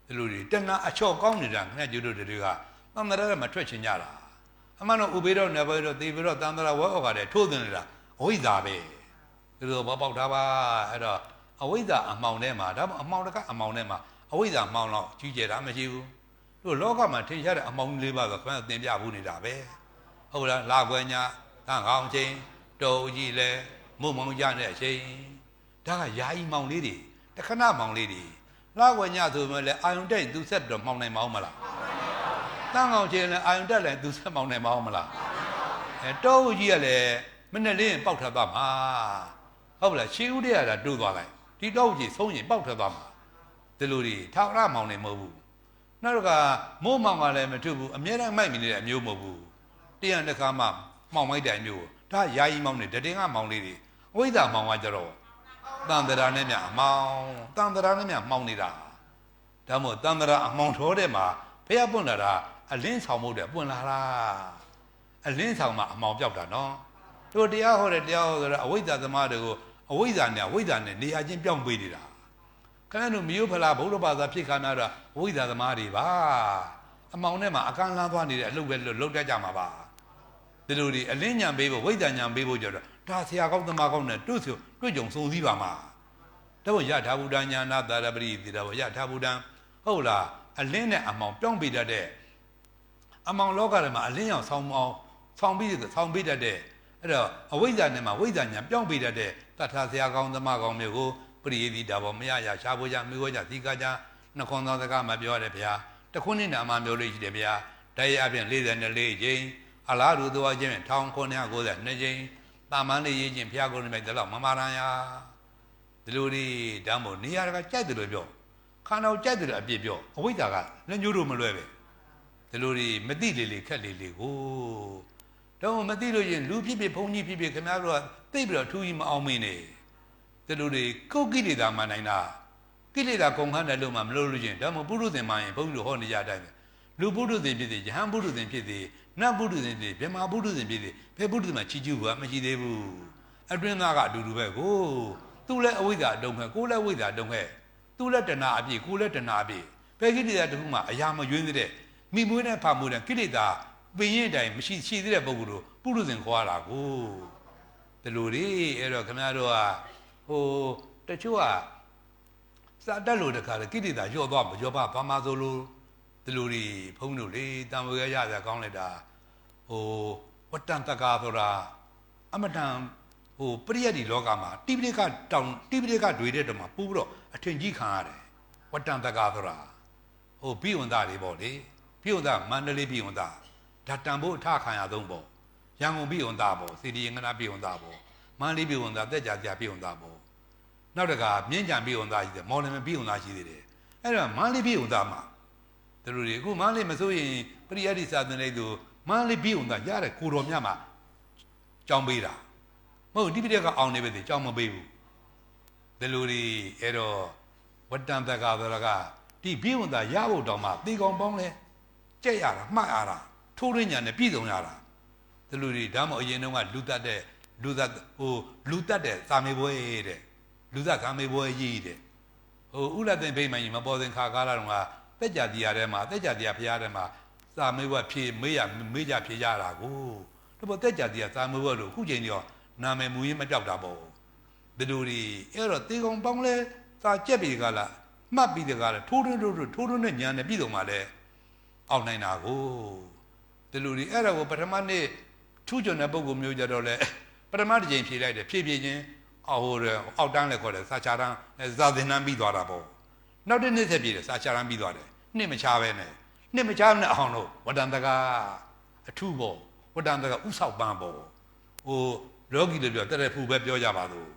ဒီလိုတွေတဏှာအချော့ကောင်းနေတာငါကျတို့တွေကတန်တရာမထွက်ချင်ကြတာအမှန်တော့ဥပေတော့နေပေတော့သေပေတော့တန်တရာဝဲဩကားတဲ့ထိုးသွင်းနေတာအဝိဇ္ဇာပဲဒီလိုဘောပေါက်ထားပါအဲ့တော့အဝိဇ္ဇာအမှောင်ထဲမှာဒါမှအမှောင်တကအမှောင်ထဲမှာအဝိဇ္ဇာမှောင်တော့ကြီးကျယ်တာမရှိဘူးတို့လောကမှာထင်ရှားတဲ့အမှောင်လေးပါဆိုခင်ဗျာသင်ပြဘူးနေတာပဲဟုတ်လားလာခွဲညာတန်ကောင်းချင်းတုံကြီးလဲမုံမောင်ကြတဲ့အချိန်ဒါကယာယီမှောင်လေးတွေတခဏမှောင်လေးတွေလာခွဲညာဆိုမှလည်းအာယုန်တက်သူဆက်တော့မှောင်နိုင်မအောင်မလားတန်ကောင်းချင်းလည်းအာယုန်တက်လည်းသူဆက်မှောင်နိုင်မအောင်မလားတုံကြီးကလည်းမနဲ့လေးပေါက်ထပ်သွားမှာဟုတ်လားရှေးဦးတည်းကတိုးသွားလိုက်ဒီတုံကြီးဆုံးရင်ပေါက်ထပ်သွားမှာဒီလိုတွေထောက်ရမှောင်နေမဟုတ်ဘူးနောက်ကမိုးမောင်ကလည်းမထုဘူးအမြဲတမ်းမိုက်မိနေတဲ့အမျိုးမဟုတ်ဘူးတရားတစ်ခါမှမှောင်မိုက်တဲ့အမျိုးဒါယာယီမောင်နေတတင်ကမောင်လေးတွေအဝိဇ္ဇာမောင်ကကြတော့တန်တရာနဲ့မြအမောင်တန်တရာနဲ့မြမှောင်နေတာဒါမို့တန်တရာအမောင်ထောတဲ့မှာဖះပွင့်လာတာအလင်းဆောင်မှုတဲ့ပွင့်လာတာအလင်းဆောင်မှာအမောင်ပြောက်တာနော်တို့တရားဟောတဲ့တရားဟောဆိုတော့အဝိဇ္ဇာသမားတွေကိုအဝိဇ္ဇာနဲ့နေရာချင်းပြောင်းပေးနေတာခဏတို့မြို့ဖလားဘုရားဘာသာဖြစ်ခါနာတော့အဝိဇ္ဇာသမားတွေပါအမောင်ထဲမှာအကန့်လန်းသွားနေတဲ့အလုပ်ပဲလုပ်တတ်ကြမှာပါဒီလိုဒီအလင်းညာပေးဖို့ဝိဇ္ဇာညာပေးဖို့ကြတော့ဒါဆရာကောင်းသမားကောင်းနဲ့တွေ့ကြုံစုံစည်းပါမှာတော့ယထာဘူတညာနာတာရပရိသေတော့ယထာဘူတံဟုတ်လားအလင်းနဲ့အမောင်ပြောင်းပေးတတ်တဲ့အမောင်လောကထဲမှာအလင်းရောင်ဆောင်ပြီးတတ်တဲ့အဲ့တော့အဝိဇ္ဇာနဲ့မှာဝိဇ္ဇာညာပြောင်းပေးတတ်တဲ့တထာဆရာကောင်းသမားကောင်းမျိုးကိုပရိသေတာဘောမရရှားဖို့ကြမိဝကြသီကကြနှခွန်သောစကားမပြောရတယ်ဗျာတခွန်းနဲ့နာမမျိုးလေးရှိတယ်ဗျာတိုက်ရအပြင်44ကျင်းအလားတူသွားခြင်း1992ကျင်းတာမန်လေးရေးခြင်းဘုရားကိုယ်နဲ့ဒါတော့မမာရန်ယာဒီလိုဒီဓမ္မို့နေရာကကြိုက်တယ်လို့ပြောခန္ဓာကိုကြိုက်တယ်လို့အပြစ်ပြောအဝိဇ္ဇာကလက်ညှိုးတို့မလွဲပဲဒီလိုဒီမသိလေခက်လေကိုတော့မသိလို့ရင်လူဖြစ်ဖြစ်ဘုန်းကြီးဖြစ်ဖြစ်ခင်ဗျားတို့ကသိပြီးတော့ထူးကြီးမအောင်မင်းနေဒီလိုဒီကိုကိလေသာမှနိုင်တာကိလေသာကုန်ခန်းတယ်လို့မှမလို့လို့ချင်းဒါမှပုရုသင်မှရင်ဘုန်းကြီးတို့ဟောနေကြတိုင်းလူပုရုသင်ဖြစ်စေယဟန်ပုရုသင်ဖြစ်စေနတ်ပုရုသင်ဖြစ်စေဗြဟ္မာပုရုသင်ဖြစ်စေဘယ်ပုရုသင်မှချီးကျူးဘူးမရှိသေးဘူးအတွင်းသားကအတူတူပဲကိုသူလည်းအဝိဇ္ဇာအတုံးခဲကိုလည်းအဝိဇ္ဇာအတုံးခဲသူလည်းတဏှာအပြည့်ကိုလည်းတဏှာအပြည့်ဘယ်ကိလေသာတခုမှအရာမယွင်းသေးတဲ့မိမွေးနဲ့ဖာမွေးတဲ့ကိလေသာပင်ရင်အတိုင်းမရှိသေးတဲ့ပုဂ္ဂိုလ်တို့ပုရုသင်ခေါ်ရတာကိုဒီလိုလေအဲ့တော့ခင်ဗျားတို့ကတချို့ကစာတက်လို့တခါလေကိလေသာရော့သွားပါမှာဆိုလို့ဒီလိုတွေဘုန်းတို့လေတန်ဝေရရစရာကောင်းလိုက်တာဝတ္တန်တကာဆိုတာအမတန်ပရိယတ်ဒီလောကမှာတိပိဋကတွေတဲ့တုန်းမှာပူပြီးတော့အထင်ကြီးခံရတယ်ဝတ္တန်တကာဆိုတာဘိဝန္တတွေပေါ့လေဘိဝန္တမန္တလေးဘိဝန္တဒါတန်ဖို့အထခံရဆုံးပေါ့ရန်ကုန်ဘိဝန္တပေါ့စီဒီငနာဘိဝန္တပေါ့မန္တလေးဘိဝန္တတက်ကြဘိဝန္တပေါ့နောက်တကမြင်းကြံဘိဝန္တရှိတယ်မော်လမြိုင်ဘိဝန္တရှိသေးတယ်အဲ့တော့မန္တလေးဘိဝန္တမှာသူတို့တွေအခုမန္တလေးမစိုးရင်ပရိယတ်ဒီစာသင်လိုက်သူမန္တလေးဘိဝန္တရတဲ့ကိုတော်မြတ်မှာကြောင်းပေးတာမဟုတ်ဒီပိဋကအောင်နေပဲကြောင်းမပေးဘူးဒီလိုတွေအဲ့တော့ဝတ္တန်တကာဆိုတာကဒီဘိဝန္တရဖို့တောင်မှသေကောင်ပေါင်းလဲကြက်ရတာမှတ်ရတာထိုးရင်းညာနဲ့ပြည်စုံရတာဒီလိုတွေဒါမှအရင်တုန်းကလူတတ်တဲ့စာမေးပွဲတဲ့လူသက်စာမေးပွဲကြီးတဲ့ဥလသင်ဖိမှန်ကြီးမပေါ်သင်ခါကားလာတော့ကတက်ကြတရားထဲမှာတက်ကြတရားဖျားထဲမှာစာမေးပွဲဖြေမေးကြဖြေကြတာကိုဒါပေါ်တက်ကြတရားစာမေးပွဲလို့အခုချိန်တော့နာမည်မူရင်းမပြောက်တာပေါ့ဒီလိုတွေအဲ့တော့တေကောင်ပေါင်းလဲစာကြက်ပြီးကလားမှတ်ပြီးတကားလဲထိုးထွန်းနဲ့ညာနဲ့ပြည်စုံမှလဲအောက်နိုင်တာကိုဒီလိုတွေအဲ့ဒါကိုပထမနေ့ထူးချွန်တဲ့ပုံကိုမျိုးကြတော့လဲပထမတစ်ချိန်ဖြေလိုက်တယ်ဖြေချင်းအောက်တန်းလဲခေါ်တယ်စာချတန်းဇာသင်တန်းပြီးသွားတာပေါ့နောက်တစ်နေ့ဆက်ပြေတယ်စာချတန်းပြီးသွားတယ်နှစ်မချပဲနဲ့အောင်လို့ဝတ္တန်တကအထုပေါ့ဝတ္တန်တကဥဆောက်ပန်းပေါ့လောကီလိုပြောတရဖူပဲပြောကြပါလို့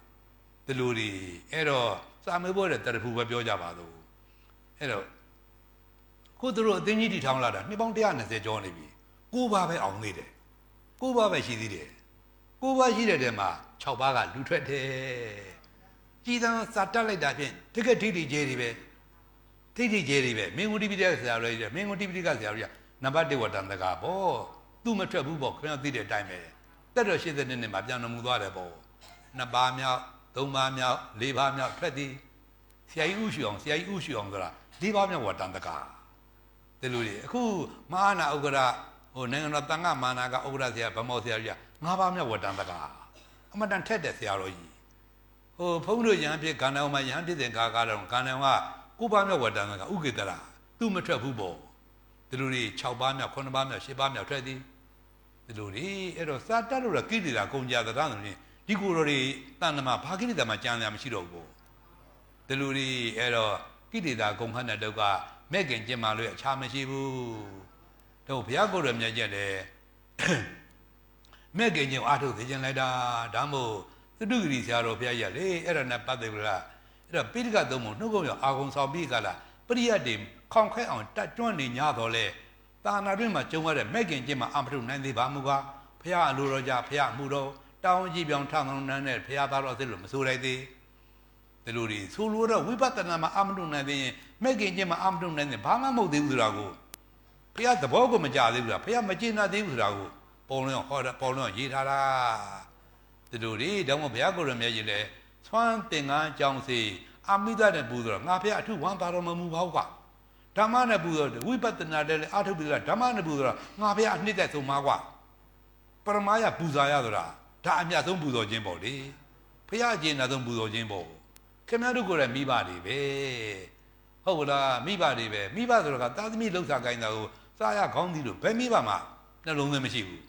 ဒီလိုတွေအဲ့တော့စာမေးပွဲတဲ့တရဖူပဲပြောကြပါလို့အဲ့တော့ တို့အသိကြီးတီထောင်လာတာနှစ်ပေါင်း120ကျော်နေပြီ9ပါးပဲအောင်သေးတယ်9ပါးပဲရှိသေးတယ်9ပါးရှိတဲ့တည်းမှာ6ပါးကလူထွက်တယ်ကြည်သံစာတက်လိုက်တာဖြင့်တကယ်ထိတိကျဲတွေပဲထိတိကျဲတွေပဲမင်းဝတိပိဋကဆရာတော်ကြီးမင်းဝတိပိဋကဆရာတော်ကြီးနံပါတ်1ဝတ္တန်တကာပေါ့သူ့မထွက်ဘူးပေါ့ခင်ဗျားသိတဲ့အတိုင်းပဲတက်တော်82နှစ်မှာပြန်တော်မူသွားတယ်ပေါ့2ပါးမြောက်3ပါးမြောက်4ပါးမြောက်ထွက်သည်ဆရာကြီးဥရှိအောင်ဆိုတာ4ပါးမြောက်ဝတ္တန်တကာဒီလိုလေအခုမဟာနာဥက္ကရာနိုင်ငံတော်တန်ခါမာနာကဥက္ကရာဆရာဗမောဆရာကြီး5ပါးမြောက်ဝတ္တန်တကာအမတန်ထက်တဲ့ဆရာတော်ကြီးဘုန်းတို့ရဟန်းဖြစ်ကန္နာမှာရဟန်းဖြစ်တဲ့ကာတော့ကန္နာက9ပါးမြောက်ဝတ္တန်တကာဥက္ကေတရာသူ့မထွက်ဘူးပေါ့ဒီလိုလေ6ပါးမြောက်9ပါးမြောက်10ပါးမြောက်ထွက်သည်ဒီလိုလေအဲ့တော့စာတတ်လို့ကိလေသာကုန်ကြသလားဆိုရင်ဒီကိုယ်တော်တွေတဏ္ဍမှာဘာကိလေသာမှကြံရမရှိတော့ဘူးဒီလိုလေအဲ့တော့ကိလေသာကုန်ခန့်တဲ့ဒုက္ခမဲ့ခင်ကျင်မာလို့အခြားမရှိဘူးတို့ဘုရားကိုယ်တော်မြတ်ကျက်တယ်မဲ့ခင်ကျင်အားထုတ်သိကျင်လိုက်တာဒါမို့သတုဂရီဆရာတော်ဘုရားကြီးလေအဲ့ဒါနဲ့ပတ်သက်လို့လားအဲ့တော့ပိဋကသုံးပုံနှုတ်ကုန်းရအာကုံဆောင်ပြီးကလာပရိယတ်တွေခေါင်ခဲအောင်တက်ကျွမ်းနေ냐တော့လေတာနာတွင်မှာကျုံရတဲ့မဲ့ခင်ကျင်မာအမထုနိုင်သေးပါမူကားဘုရားအလိုတော်ကြဘုရားအမှုတော်တောင်းကြည့်ပြောင်းထောင်းထောင်းနဲ့ဘုရားသားတော်စစ်လို့မဆိုလိုက်သေးဒီလိုတွေဆိုလိုတော့ဝိပဿနာမှာအမထုနိုင်သေးရင်မဲ့ခင်ကျင်မာအမထုနိုင်သေးဘာမှမဟုတ်သေးဘူးဆိုတာကိုဘုရားသဘောကိုမကြသေးဘူးလားဘုရားမကျေနပ်သေးဘူးဆိုတာကိုပုံလုံးဟောတာပုံလုံးရေးထားတာဒီလိုတွေတောင်းဘုရားကိုယ်တော်မြတ်ကြီးလေသွမ်းသင်္ကန်းကြောင်းစီအမိဒနဲ့ပူဆိုတော့ငါဘုရားအထုဝမ်းပါတော်မမူပါဘူးကွာဓမ္မနဲ့ပူဆိုဝိပဿနာတဲ့အာထုပိကဓမ္မနဲ့ပူဆိုတော့ငါဘုရားအနှစ်သက်ဆုံးပါကွာပရမယပူဇာရဆိုတာဒါအမြတ်ဆုံးပူဇော်ခြင်းပေါ့လေဘုရားအကျဉ်းဆုံးပူဇော်ခြင်းပေါ့ခင်ဗျားတို့ကိုယ်လည်းမိဘတွေပဲဟုတ်လားမိဘတွေပဲမိဘဆိုတော့ကသာသမီလှုပ်ရှားခိုင်းတာကိုစားရခေါင်းသီးလို့ဘယ်မိဘမှနှလုံးသွင်းမရှိဘူး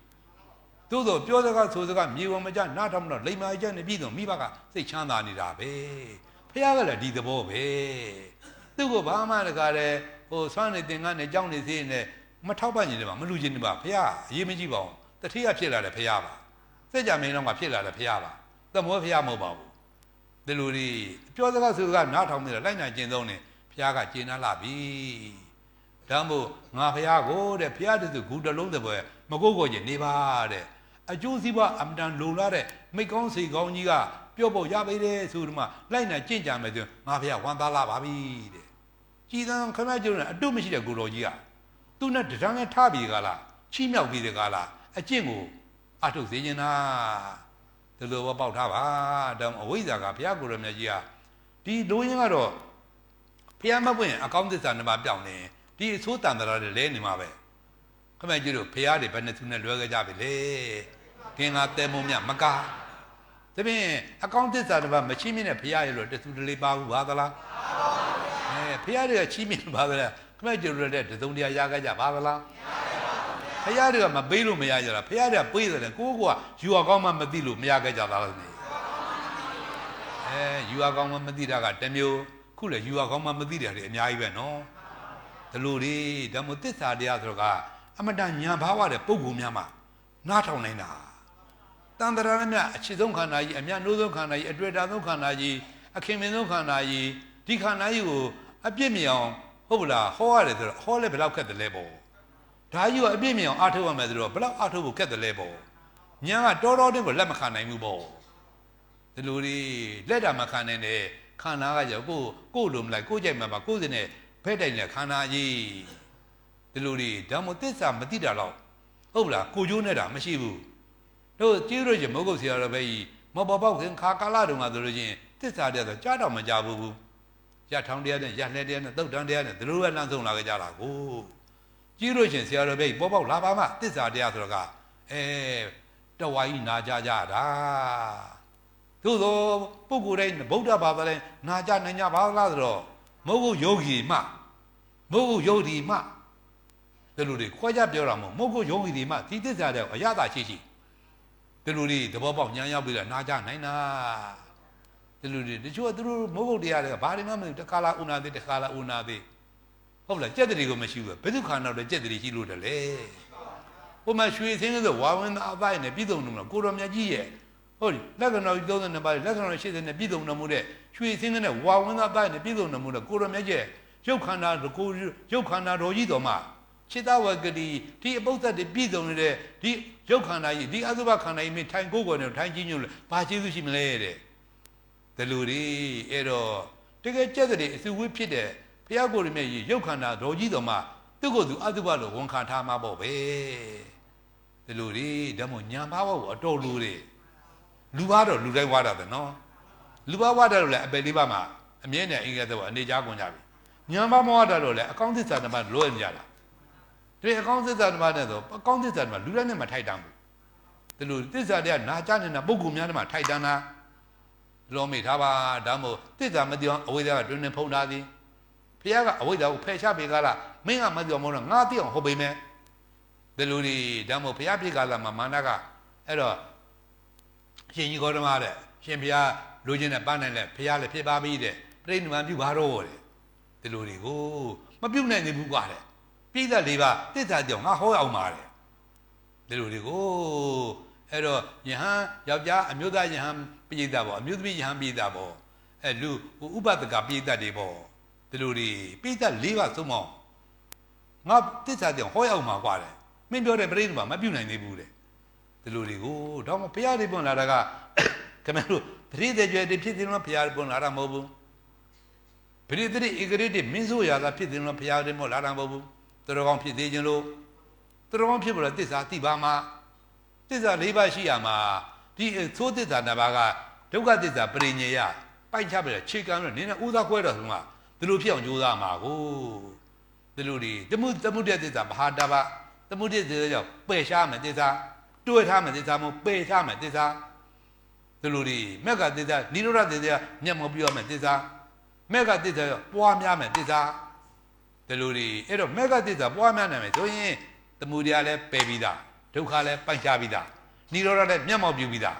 သို့သောပြောစကားဆိုစကားမြေပေါ်မကျနားထောင်တော့လိမ္မာကျနဲ့ပြည်တော့မိဘကစိတ်ချမ်းသာနေတာပဲဘုရားကလည်းဒီသဘောပဲသူ့ကိုဘာမှတကားလဲဆွမ်းနေသင်္ကန်းနဲ့ကြောင်းနေသေးနေမထောက်ပံ့နေတယ်မှာမလူချင်းနေပါဘုရားအရေးမကြီးပါဘူးတတိယဖြစ်လာတယ်ဘုရားပါစက်ကြမင်းတော့ကဖြစ်လာတယ်ဘုရားပါသမောဘုရားမဟုတ်ပါဘူးဒီလိုဒီပြောစကားဆိုစကားနားထောင်နေတာလိုက်နိုင်ကျင့်သုံးနေဘုရားကကျင့်နာလာပြီဒါမို့ငါဘုရားကိုတဲ့ဘုရားတည်းဂူတလုံးတဲ့ပွဲမကိုးကိုကျင်နေပါတဲ့အကျိုးစီးပွားအမတန်လုံလာတဲ့မိတ်ကောင်းစိတ်ကောင်းကြီးကပြောဖို့ရပေတယ်ဆိုဒီမှာလိုက်နိုင်ကျင့်ကြမယ်ဆိုငါဘုရားဝန်သားလာပါပြီတဲ့ကြည်သံခမကျုံနဲ့အတုမရှိတဲ့ကိုတော်ကြီးကသူနဲ့တံနဲ့ထားပြီးကလားချီးမြှောက်ပြီးတဲ့ကလားအကျင့်ကိုအထုတ်စေခြင်းနာဒီလိုပဲပေါက်ထားပါတော့အဝိဇ္ဇာကဘုရားကိုယ်တော်မြတ်ကြီးကဒီလိုရင်းကတော့ဘုရားမပွင့်အကောင်းသစ္စာနှစ်ပါးပြောင်းနေဒီအဆိုးတန်တရာတွေလဲနေမှာပဲခမကြီးတို့ဘုရားတွေဘယ်နဲ့သူနဲ့လွဲခဲ့ကြပြီလေခင်ကတဲမုံမြမကားဒါဖြင့်အကောင်းသစ္စာတစ်ပါးမချီးမြှင့်တဲ့ဘုရားရဲ့လို့တသူတလေးပါဘူးပါသလားဘုရားတွေကချီးမြှင့်ပါသလားခမကြီးတို့တဲ့သုံးတရားရခဲ့ကြပါသလားဘုရားတွေကမပေးလို့မရကြတာဘုရားတွေကပေးတယ်ကိုကယူအကောင်းမှမသိလို့မရခဲ့ကြတာလားယူအကောင်းမှမသိတာကတစ်မျိုးခုလေယူအကောင်းမှမသိတယ်တွေအများကြီးပဲနော်ဒီလိုတွေဓမ္မသစ္စာတရားဆိုတော့ကအမတန်ဉာဏ်ဘာဝတဲ့ပုဂ္ဂိုလ်များမှာနားထောင်နိုင်တာတန်တရာနဲ့မြတ်အချစ်ဆုံးခန္ဓာကြီးအမြတ်နိုးဆုံးခန္ဓာကြီးအတွေ့အတာဆုံးခန္ဓာကြီးအခင်မင်းဆုံးခန္ဓာကြီးဒီခန္ဓာကြီးကိုအပြစ်မြင်အောင်ဟုတ်လားဟောရတယ်ဆိုတော့ဟောလဲဘယ်လောက်ခက်တယ်လဲပေါ့ဒါကြီးကိုအပြစ်မြင်အောင်အားထုတ်ရမယ်ဆိုတော့ဘယ်လောက်အားထုတ်ဖို့ခက်တယ်လဲပေါ့ဉာဏ်ကတော်တော်တင်းကိုလက်မခံနိုင်ဘူးပေါ့ဒီလိုတွေလက်တာမခံနိုင်တဲ့ခန္ဓာကကြောကိုလိုမလိုက်ကိုကြိုက်မှာပါကိုယ်စင်းနဲ့ဖဲ့တိုင်တဲ့ခန္ဓာကြီးဒီလိုတွေဓမ္မသစ္စာမသိတာတော့ဟုတ်လားကိုကျိုးနဲ့တာမရှိဘူးတို့ကျေးရချင်းမဟုတ်ဆရာတော်ပဲကြီးမပေါ်ပေါက်ခင်ခါကာလတုန်းကဆိုလို့ချင်းသစ္စာတရားဆိုကြားတော့မကြဘူးရထောင်တရားနဲ့ရလှဲတရားနဲ့သုတ်တန်တရားနဲ့ဒီလိုပဲလမ်းဆုံးလာကြတာကိုကျေးရချင်းဆရာတော်ပဲကြီးပေါ်ပေါက်လာပါမှသစ္စာတရားဆိုတော့ကတဝါကြီးနာကြကြတာသို့သောပုဂ္ဂိုလ်တိုင်းဗုဒ္ဓဘာသာတိုင်းနာကြနိုင်ကြပါလားဆိုတော့မဟုတ်ယောဂီမှမဟုတ်ယောဂီမှဒီလိုတွေခွဲခြားပြောတာမဟုတ်ယောဂီတွေမှဒီသစ္စာတဲ့အရသာရှိဒီလိုတွေသဘောပေါက်ဉာဏ်ရောက်ပြီးတော့နာကြနိုင်တာဒီလိုတွေတချို့သူတို့မဟုတ်တရားတွေကဘာတွေမှမသိတခါလာဥနာသေးတခါလာဥနာသေးဟုတ်လားကြက်တရီကိုမရှိဘူးဘယ်သူခါတော့လဲကြက်တရီရှိလို့တလေဟိုမှာရွှေသင်းဆိုဝါဝင်သားအပိုင်းနဲ့ပြည်စုံတယ်မလားကိုတော်မြတ်ကြီးရဲ့ဟုတ်လက္ခဏာကြီး32ပါးလက္ခဏာ80နဲ့ပြည်စုံတော်မူတဲ့ရွှေသင်းနဲ့ဝါဝင်သားအပိုင်းနဲ့ပြည်စုံတော်မူတဲ့ကိုတော်မြတ်ကြီး ရုပ်ခန္ဓာကိုရုပ်ခန္ဓာတော်ကြီးတော်မှာခြေသားဝကတိဒီအပုဒ်သက်တွေပြည့်စုံနေတဲ့ဒီရုပ်ခန္ဓာကြီးဒီအသုဘခန္ဓာကြီးမထိုင်ကိုယ်ကိုယ်နဲ့ထိုင်ကြီးညွတ်လို့ဘာကျေးဇူးရှိမလဲတဲ့ဒီလိုတွေအဲ့တော့တကယ်ကြက်တဲ့အစုဝေးဖြစ်တဲ့ဘုရားကိုယ်ရဲ့ရုပ်ခန္ဓာတော်ကြီးတော်မှာသူ့ကိုယ်သူအသုဘလို့ဝန်ခံထားမှာပေါ့ပဲဒီလိုတွေဒါမှညာဘာဘောအတော်လို့တွေလူဘာတော့လူတိုင်းဝါတာပဲနော်လူဘာဝါတာလို့လည်းအပယ်လေးပါမှာအမြဲတမ်းအင်္ဂါတော့အနေကြားကုန်ကြပြီညာဘာမဝါတာလို့လည်းအကောင်းသစ္စာဓမ္မလွဲနေကြတာဒီအကောင်းသစ္စာဓမ္မနဲ့ဆိုအကောင်းသစ္စာဓမ္မလူတိုင်းနဲ့မထိုက်တန်ဘူးဒီလိုသစ္စာတွေကနာကြနေတာပုဂ္ဂိုလ်များနဲ့မှထိုက်တန်တာလောမိထားပါဒါမို့သစ္စာမသိအောင်အဝိဇ္ဇာကတွင်တွင်ဖုံးထားသည်ဘုရားကအဝိဇ္ဇာကိုဖယ်ရှားပေးကြလားမင်းကမသိအောင်မဟုတ်တော့ငါသိအောင်ဟုတ်ပေမဲ့ဒီလိုတွေဒါမို့ဘုရားပြည့်ကားလာမှာမာနကအဲ့တော့ရှင်ကြီးဂေါတမတဲ့ရှင်ဘုရားလူချင်းနဲ့ပန်းနိုင်လဲဘုရားလည်းဖြစ်ပါပြီတဲ့ပြိဋိနိဗ္ဗာန်ပြုပါတော့တဲ့ဒီလိုတွေကိုမပြုတ်နိုင်ဘူးကွာတဲ့ပြိဿလေးပါသစ္စာကြောင့်ငါဟောအောင်ပါတဲ့ဒီလိုတွေကိုအဲ့တော့ယဟန်ယောက်ျားအမျိုးသားယဟန်ပိဋကပေါ့အမျိုးသမီးယဟန်ပိဋကပေါ့အဲ့လူဥပဒကပိဋကတွေပေါ့ဒီလိုတွေပိဋက၄ပါးသုံးမောင်းငါသစ္စာကြောင့်ဟောအောင်ပါကွာတဲ့မင်းပြောတဲ့ပြိဋိနိဗ္ဗာန်မပြုတ်နိုင်သေးဘူးတဲ့ဒီလိုတွေကိုတော့ဘုရားတွေပွင့်လာတာကခင်ဗျားတို့တတိတကြွယ်တွေဖြစ်တယ်လို့ဘုရားပွင့်လာတာမဟုတ်ဘူးပရိသေဧကရိတိမင်းဆိုရတာဖြစ်တယ်လို့ဘုရားတွေမို့လာတာမဟုတ်ဘူးသူတော်ကောင်းဖြစ်သေးခြင်းလို့သူတော်ကောင်းဖြစ်ဖို့လည်းသစ္စာသိပါမှာသစ္စာ၄ပါးရှိရမှာဒီသိုးသစ္စာနှစ်ပါးကဒုက္ခသစ္စာပရိညေယပိုက်ချပြတယ်ခြေကံလို့နင်းနဲ့ဥသာခွဲတော်ဆုံးကဒီလိုဖြစ်အောင်ကြိုးစားမှာကိုဒီလိုတွေတမှုတ္တသစ္စာဘာတပါတမှုတ္တသစ္စာကြောင့်ပယ်ရှားမယ်သစ္စာတွေ့ထားမယ်သစ္စာမို့ပယ်ထားမယ်သစ္စာဒီလိုတွေမက်ကသစ္စာနိရောဓသစ္စာမျက်မှောက်ပြောမယ်သစ္စာမက်ကသစ္စာပွားများမယ်သစ္စာဒီလိုတွေအဲ့တော့မက်ကသစ္စာပွားများနိုင်မယ်ဆိုရင်တမှုတရားလည်းပယ်ပြီးသားဒုက္ခလည်းပိုက်ချပြီးသားနိရောဓလည်းမျက်မှောက်ပြုပြီးသား